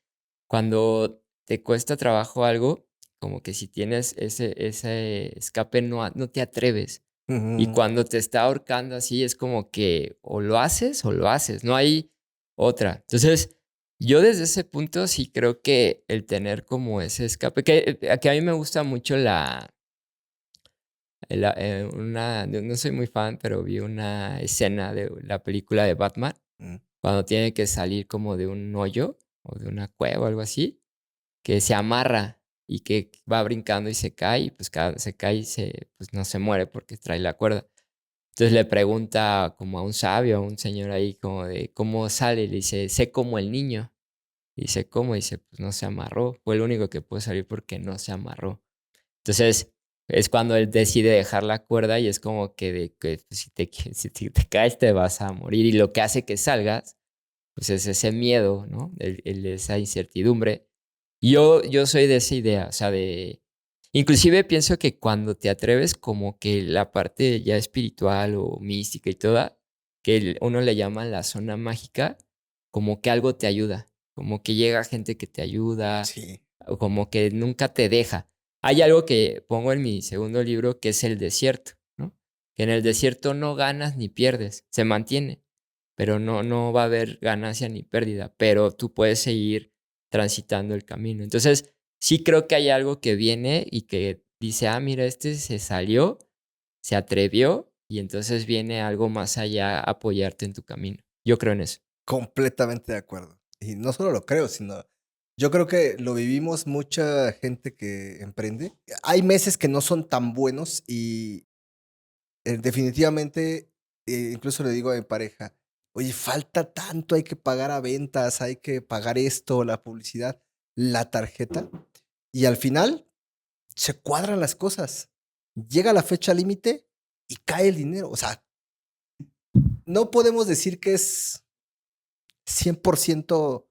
Cuando te cuesta trabajo algo, como que si tienes ese escape, no te atreves. Y Ujú. cuando te está ahorcando así, es como que o lo haces, no hay otra. Entonces, yo desde ese punto sí creo que el tener como ese escape, que a mí me gusta mucho no soy muy fan, pero vi una escena de la película de Batman, Mm. cuando tiene que salir como de un hoyo o de una cueva o algo así, que se amarra y que va brincando y se cae, y pues cada vez se cae y pues no se muere porque trae la cuerda. Entonces le pregunta como a un sabio, a un señor ahí, como de cómo sale. Y le dice, sé como el niño. Y dice, ¿cómo? Y dice, pues no se amarró. Fue el único que pudo salir porque no se amarró. Entonces es cuando él decide dejar la cuerda y es como que, pues, si te caes te vas a morir. Y lo que hace que salgas, pues es ese miedo, ¿no? Esa incertidumbre. Y yo soy de esa idea, o sea, inclusive pienso que cuando te atreves como que la parte ya espiritual o mística y toda, que uno le llama la zona mágica, como que algo te ayuda, como que llega gente que te ayuda, Sí. o como que nunca te deja. Hay algo que pongo en mi segundo libro que es el desierto, ¿no? Que en el desierto no ganas ni pierdes, se mantiene, pero no va a haber ganancia ni pérdida, pero tú puedes seguir transitando el camino. Entonces, sí creo que hay algo que viene y que dice, ah, mira, este se salió, se atrevió y entonces viene algo más allá a apoyarte en tu camino. Yo creo en eso. Completamente de acuerdo. Y no solo lo creo, sino yo creo que lo vivimos mucha gente que emprende. Hay meses que no son tan buenos y definitivamente, incluso le digo a mi pareja, oye, falta tanto, hay que pagar a ventas, hay que pagar esto, la publicidad, la tarjeta. Y al final se cuadran las cosas. Llega la fecha límite y cae el dinero. O sea, no podemos decir que es 100%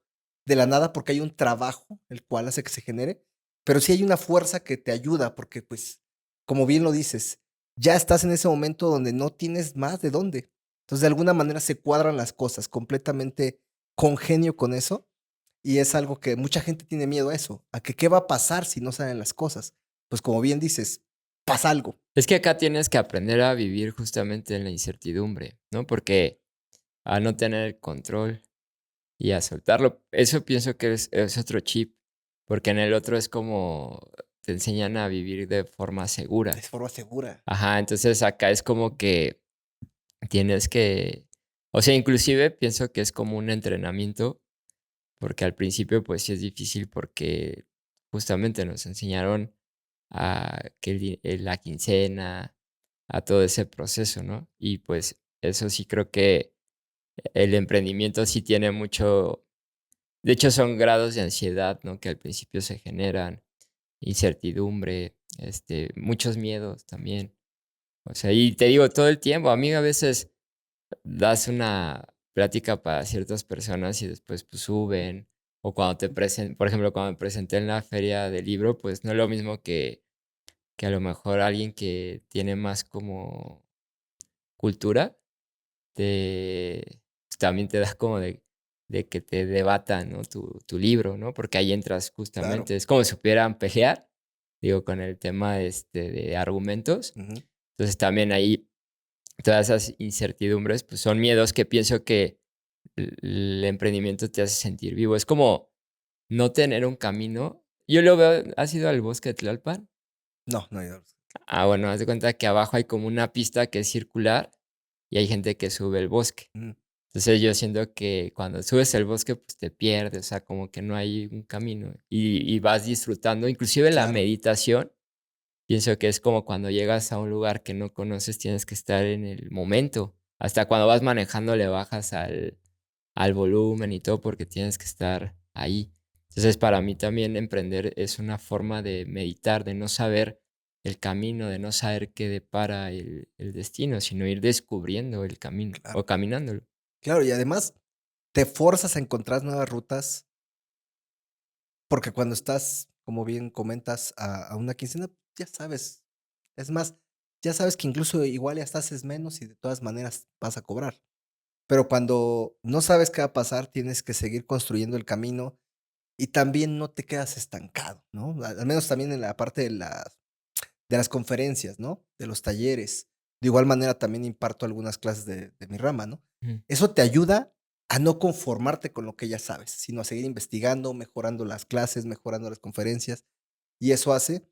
de la nada porque hay un trabajo el cual hace que se genere, pero sí hay una fuerza que te ayuda porque, pues, como bien lo dices, ya estás en ese momento donde no tienes más de dónde. Entonces, de alguna manera se cuadran las cosas, completamente congenio con eso, y es algo que mucha gente tiene miedo a eso, a que qué va a pasar si no salen las cosas. Pues como bien dices, pasa algo. Es que acá tienes que aprender a vivir justamente en la incertidumbre, ¿no? Porque a no tener control y a soltarlo, eso pienso que es otro chip, porque en el otro es como te enseñan a vivir de forma segura. Es forma segura. Ajá, entonces acá es como que tienes que, o sea, inclusive pienso que es como un entrenamiento, porque al principio pues sí es difícil porque justamente nos enseñaron a que la quincena, a todo ese proceso, ¿no? Y pues eso sí creo que el emprendimiento sí tiene mucho, de hecho son grados de ansiedad, ¿no? Que al principio se generan, incertidumbre, muchos miedos también. O sea, y te digo todo el tiempo, a mí a veces das una plática para ciertas personas y después pues suben. O cuando por ejemplo, cuando me presenté en la feria del libro, pues no es lo mismo que a lo mejor alguien que tiene más como cultura, también te da como de que te debatan, ¿no? Tu libro, ¿no? Porque ahí entras Claro. justamente, es como si supieran pelear, digo, con el tema de argumentos. Ujú. Entonces también ahí todas esas incertidumbres, pues son miedos que pienso que el emprendimiento te hace sentir vivo. Es como no tener un camino. Yo lo veo, ¿has ido al bosque de Tlalpan? No, no hay dos. Ah, bueno, haz de cuenta que abajo hay como una pista que es circular y hay gente que sube el bosque. Ujú. Entonces yo siento que cuando subes el bosque, pues te pierdes, o sea, como que no hay un camino y vas disfrutando. Inclusive la Claro. meditación, pienso que es como cuando llegas a un lugar que no conoces, tienes que estar en el momento. Hasta cuando vas manejando le bajas al volumen y todo porque tienes que estar ahí. Entonces, para mí también emprender es una forma de meditar, de no saber el camino, de no saber qué depara el destino, sino ir descubriendo el camino Claro. o caminándolo. Claro, y además te forzas a encontrar nuevas rutas, porque cuando estás, como bien comentas, a una quincena, ya sabes. Es más, ya sabes que incluso igual y hasta haces menos y de todas maneras vas a cobrar. Pero cuando no sabes qué va a pasar, tienes que seguir construyendo el camino y también no te quedas estancado, ¿no? Al menos también en la parte de las conferencias, ¿no? De los talleres. De igual manera, también imparto algunas clases de mi rama, ¿no? Ujú. Eso te ayuda a no conformarte con lo que ya sabes, sino a seguir investigando, mejorando las clases, mejorando las conferencias, y eso hace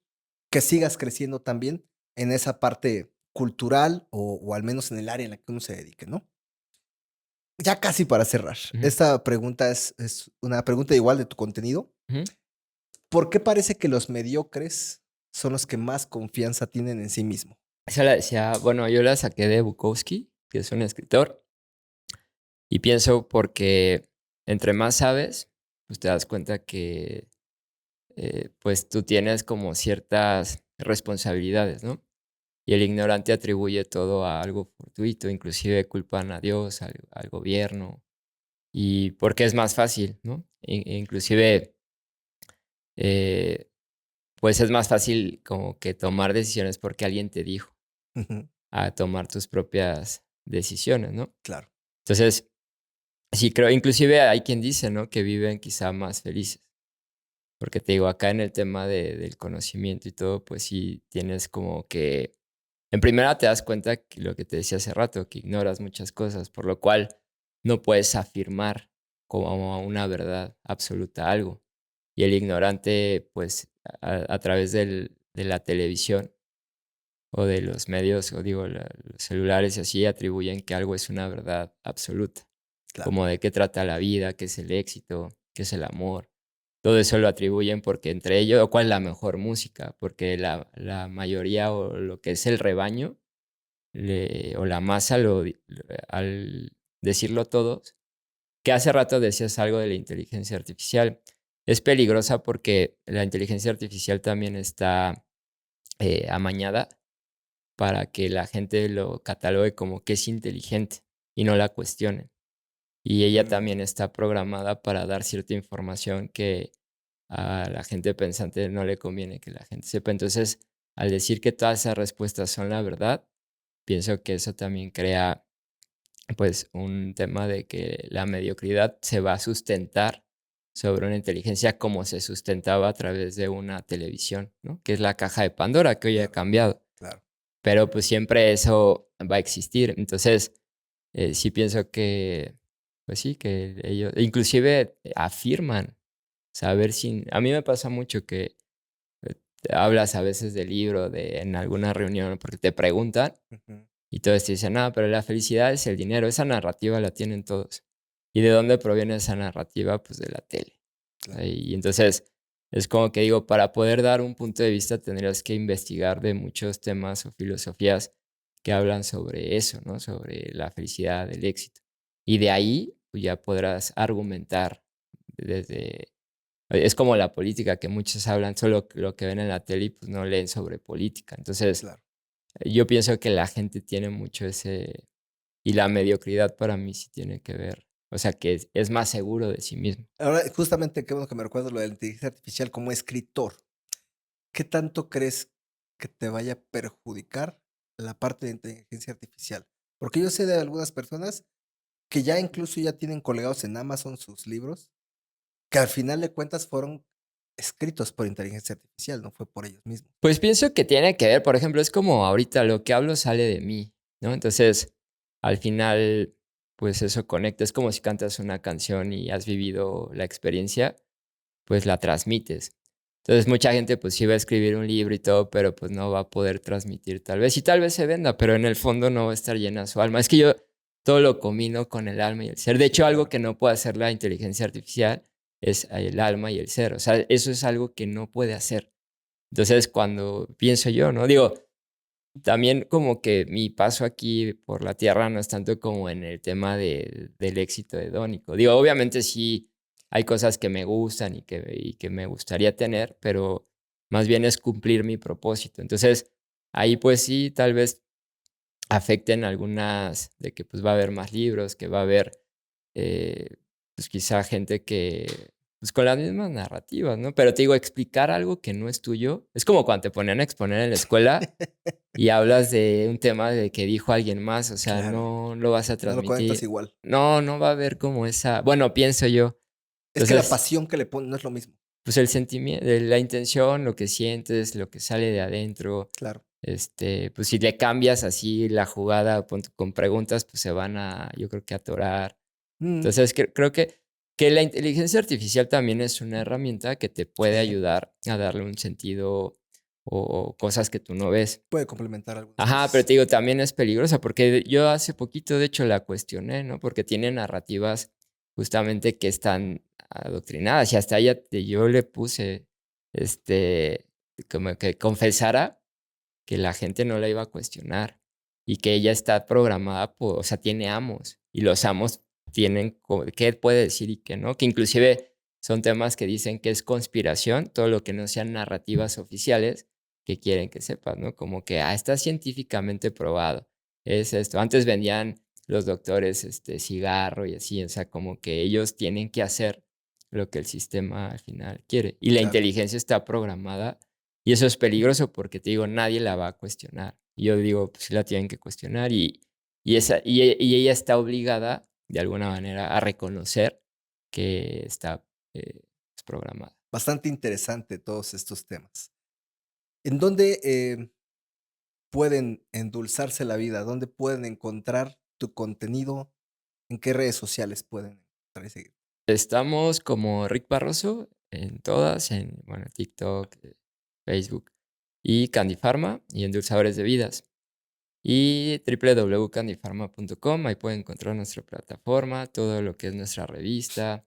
que sigas creciendo también en esa parte cultural o al menos en el área en la que uno se dedique, ¿no? Ya casi para cerrar, Ujú, esta pregunta es una pregunta igual de tu contenido. ujú. ¿Por qué parece que los mediocres son los que más confianza tienen en sí mismo? Esa la decía, bueno, yo la saqué de Bukowski, que es un escritor, y pienso porque entre más sabes, pues te das cuenta que pues tú tienes como ciertas responsabilidades, ¿no? Y el ignorante atribuye todo a algo fortuito, inclusive culpan a Dios, al gobierno, y porque es más fácil, ¿no? Inclusive, eh, pues es más fácil como que tomar decisiones porque alguien te dijo Ujú, a tomar tus propias decisiones, ¿no? claro. Entonces, sí creo, inclusive hay quien dice, ¿no? Que viven quizá más felices. Porque te digo, acá en el tema del conocimiento y todo, pues sí tienes como que, en primera te das cuenta que lo que te decía hace rato, que ignoras muchas cosas, por lo cual no puedes afirmar como una verdad absoluta algo. Y el ignorante, pues a través de la televisión o de los medios, o digo, los celulares y así, atribuyen que algo es una verdad absoluta, Claro. como de qué trata la vida, qué es el éxito, qué es el amor. Todo eso lo atribuyen porque entre ellos, o cuál es la mejor música, porque la mayoría o lo que es el rebaño o la masa, al decirlo todos, que hace rato decías algo de la inteligencia artificial, es peligrosa porque la inteligencia artificial también está amañada para que la gente lo catalogue como que es inteligente y no la cuestione. Y ella Mm, también está programada para dar cierta información que a la gente pensante no le conviene que la gente sepa. Entonces, al decir que todas esas respuestas son la verdad, pienso que eso también crea, pues, un tema de que la mediocridad se va a sustentar sobre una inteligencia como se sustentaba a través de una televisión, ¿no? Que es la caja de Pandora, que hoy ha claro, cambiado. claro. Pero, pues, siempre eso va a existir. Entonces, sí pienso que, pues sí, que ellos inclusive afirman saber sin a mí me pasa mucho que, te hablas a veces del libro, en alguna reunión, porque te preguntan Ujú, y todos te dicen: "No, pero la felicidad es el dinero", esa narrativa la tienen todos. ¿Y de dónde proviene esa narrativa? Pues de la tele. claro. Y entonces, es como que digo, para poder dar un punto de vista tendrías que investigar de muchos temas o filosofías que hablan sobre eso, ¿no? Sobre la felicidad, el éxito. Y de ahí, pues, ya podrás argumentar desde es como la política, que muchos hablan solo lo que ven en la tele y, pues, no leen sobre política. Entonces, Claro. yo pienso que la gente tiene mucho y la mediocridad para mí sí tiene que ver, o sea, que es más seguro de sí mismo. Ahora, justamente, qué bueno que me recuerdas lo de la inteligencia artificial como escritor. ¿Qué tanto crees que te vaya a perjudicar la parte de inteligencia artificial? Porque yo sé de algunas personas que ya incluso ya tienen colgados en Amazon sus libros, que al final de cuentas fueron escritos por inteligencia artificial, no fue por ellos mismos. Pues pienso que tiene que ver, por ejemplo, es como ahorita lo que hablo sale de mí, ¿no? Entonces, al final, pues eso conecta. Es como si cantas una canción y has vivido la experiencia, pues la transmites. Entonces, mucha gente pues sí va a escribir un libro y todo, pero pues no va a poder transmitir tal vez. Y tal vez se venda, pero en el fondo no va a estar llena su alma. Es que yo todo lo combino con el alma y el ser. De hecho, algo Claro. que no puede hacer la inteligencia artificial es el alma y el ser. O sea, eso es algo que no puede hacer. Entonces, cuando pienso yo, ¿no? Digo, también como que mi paso aquí por la tierra no es tanto como en el tema del éxito hedónico. Digo, obviamente sí hay cosas que me gustan y que me gustaría tener, pero más bien es cumplir mi propósito. Entonces, ahí pues sí, tal vez afecten algunas de que pues va a haber más libros, que va a haber pues quizá gente que pues con las mismas narrativas, ¿no? Pero te digo, explicar algo que no es tuyo, es como cuando te ponían a exponer en la escuela y hablas de un tema de que dijo alguien más, o sea, Claro, no lo vas a no lo conectas transmitir. igual. No, no va a haber como esa, bueno, pienso yo. Es que la Entonces, pasión que le ponen no es lo mismo. pues el sentimiento, la intención, lo que sientes, lo que sale de adentro, Claro. pues si le cambias así la jugada con preguntas, pues se van a, yo creo que atorar. Mm, Entonces, creo que la inteligencia artificial también es una herramienta que te puede sí, ayudar a darle un sentido o cosas que tú no ves. puede complementar algunas Ajá, pero cosas. te digo, también es peligrosa porque yo hace poquito, de hecho, la cuestioné, ¿no? Porque tiene narrativas justamente que están adoctrinadas y hasta yo le puse, este, como que confesara que la gente no la iba a cuestionar y que ella está programada por, o sea, tiene amos y los amos tienen qué puede decir y qué no, que inclusive son temas que dicen que es conspiración, todo lo que no sean narrativas oficiales que quieren que sepas, ¿no? Como que, está científicamente probado, es esto. Antes vendían los doctores, cigarro y así, o sea, como que ellos tienen que hacer lo que el sistema al final quiere. Y la Claro. inteligencia está programada y eso es peligroso porque te digo, nadie la va a cuestionar. Y yo digo, pues sí la tienen que cuestionar y ella está obligada, de alguna manera, a reconocer que está pues, programada. Bastante interesante todos estos temas. ¿En dónde pueden endulzarse la vida? ¿Dónde pueden encontrar tu contenido? ¿En qué redes sociales pueden encontrar y seguir? Estamos como Rick Barroso en todas, bueno, TikTok, Facebook y Candy Pharma y Endulzadores de Vidas. Y www.candypharma.com, ahí pueden encontrar nuestra plataforma, todo lo que es nuestra revista,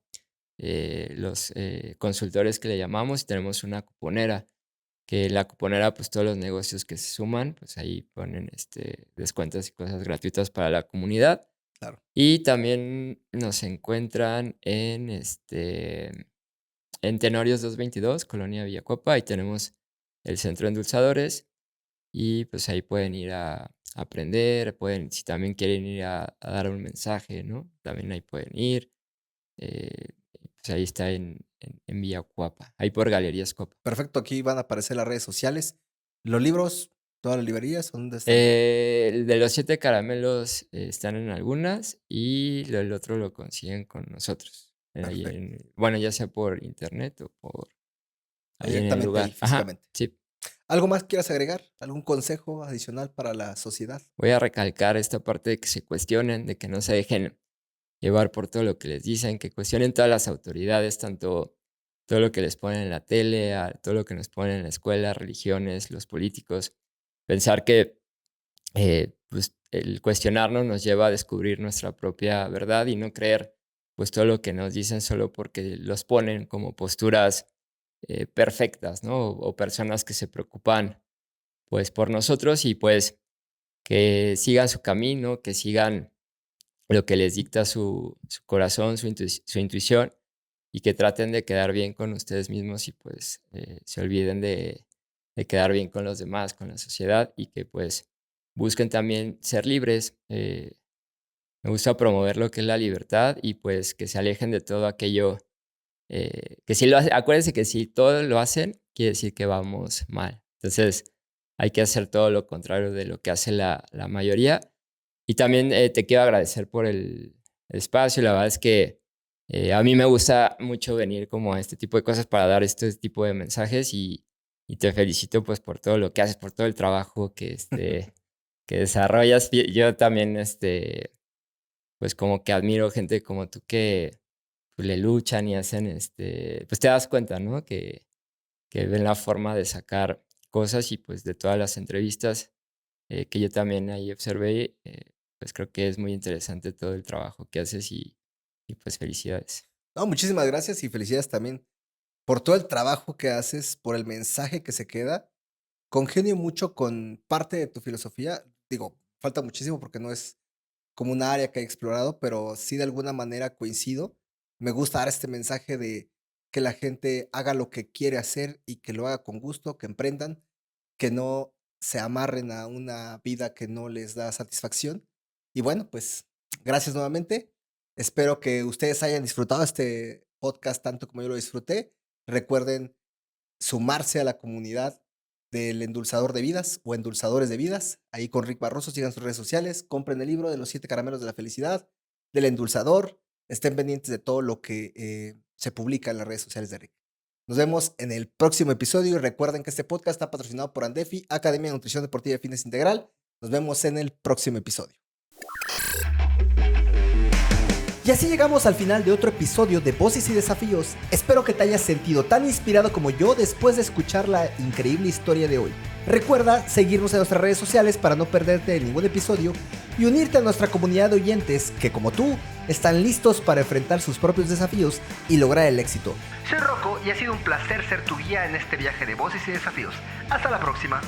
los consultores que le llamamos y tenemos una cuponera, que la cuponera, pues todos los negocios que se suman, pues ahí ponen descuentos y cosas gratuitas para la comunidad. Claro. Y también nos encuentran en Tenorios 222, Colonia Villacuapa, ahí tenemos el centro de endulzadores y pues ahí pueden ir a aprender, pueden, si también quieren ir a dar un mensaje, ¿no? También ahí pueden ir. Pues ahí está en Villacuapa, ahí por Galerías Copa. Perfecto, aquí van a aparecer las redes sociales. Los libros, todas las librerías, ¿dónde están? El de los 7 caramelos están en algunas y el otro lo consiguen con nosotros. Perfecto. Bueno, ya sea por internet o por O ahí en el directamente ahí, lugar. Ajá, físicamente. sí. ¿Algo más quieras agregar? ¿Algún consejo adicional para la sociedad? Voy a recalcar esta parte de que se cuestionen, de que no se dejen llevar por todo lo que les dicen, que cuestionen todas las autoridades, tanto todo lo que les ponen en la tele, a todo lo que nos ponen en la escuela, religiones, los políticos. Pensar que pues el cuestionarnos nos lleva a descubrir nuestra propia verdad y no creer pues todo lo que nos dicen solo porque los ponen como posturas perfectas, ¿no? O personas que se preocupan pues por nosotros y pues que sigan su camino, que sigan lo que les dicta su corazón, su intuición y que traten de quedar bien con ustedes mismos y pues se olviden de quedar bien con los demás, con la sociedad y que pues busquen también ser libres. Me gusta promover lo que es la libertad y pues que se alejen de todo aquello que si lo hacen, acuérdense que si todo lo hacen, quiere decir que vamos mal. Entonces hay que hacer todo lo contrario de lo que hace la mayoría Y también te quiero agradecer por el espacio. La verdad es que a mí me gusta mucho venir como a este tipo de cosas para dar este tipo de mensajes y te felicito pues por todo lo que haces, por todo el trabajo que desarrollas. Yo también, pues como que admiro gente como tú que pues, le luchan y hacen, pues te das cuenta, ¿no? Que ven la forma de sacar cosas y pues de todas las entrevistas que yo también ahí observé, pues creo que es muy interesante todo el trabajo que haces y pues felicidades. No, muchísimas gracias y felicidades también por todo el trabajo que haces, por el mensaje que se queda. Congenio mucho con parte de tu filosofía. Digo, falta muchísimo porque no es como un área que he explorado, pero sí de alguna manera coincido. Me gusta dar este mensaje de que la gente haga lo que quiere hacer y que lo haga con gusto, que emprendan, que no se amarren a una vida que no les da satisfacción. Y bueno, pues gracias nuevamente. Espero que ustedes hayan disfrutado este podcast tanto como yo lo disfruté. Recuerden sumarse a la comunidad del endulzador de vidas o endulzadores de vidas. Ahí con Rick Barroso, sigan sus redes sociales, compren el libro de los 7 caramelos de la felicidad, del endulzador, estén pendientes de todo lo que se publica en las redes sociales de Rick. Nos vemos en el próximo episodio y recuerden que este podcast está patrocinado por Andefi, Academia de Nutrición Deportiva y Fitness Integral. Nos vemos en el próximo episodio. Y así llegamos al final de otro episodio de Voces y Desafíos. Espero que te hayas sentido tan inspirado como yo después de escuchar la increíble historia de hoy. Recuerda seguirnos en nuestras redes sociales para no perderte ningún episodio y unirte a nuestra comunidad de oyentes que, como tú, están listos para enfrentar sus propios desafíos y lograr el éxito. Soy Rocco y ha sido un placer ser tu guía en este viaje de Voces y Desafíos. Hasta la próxima.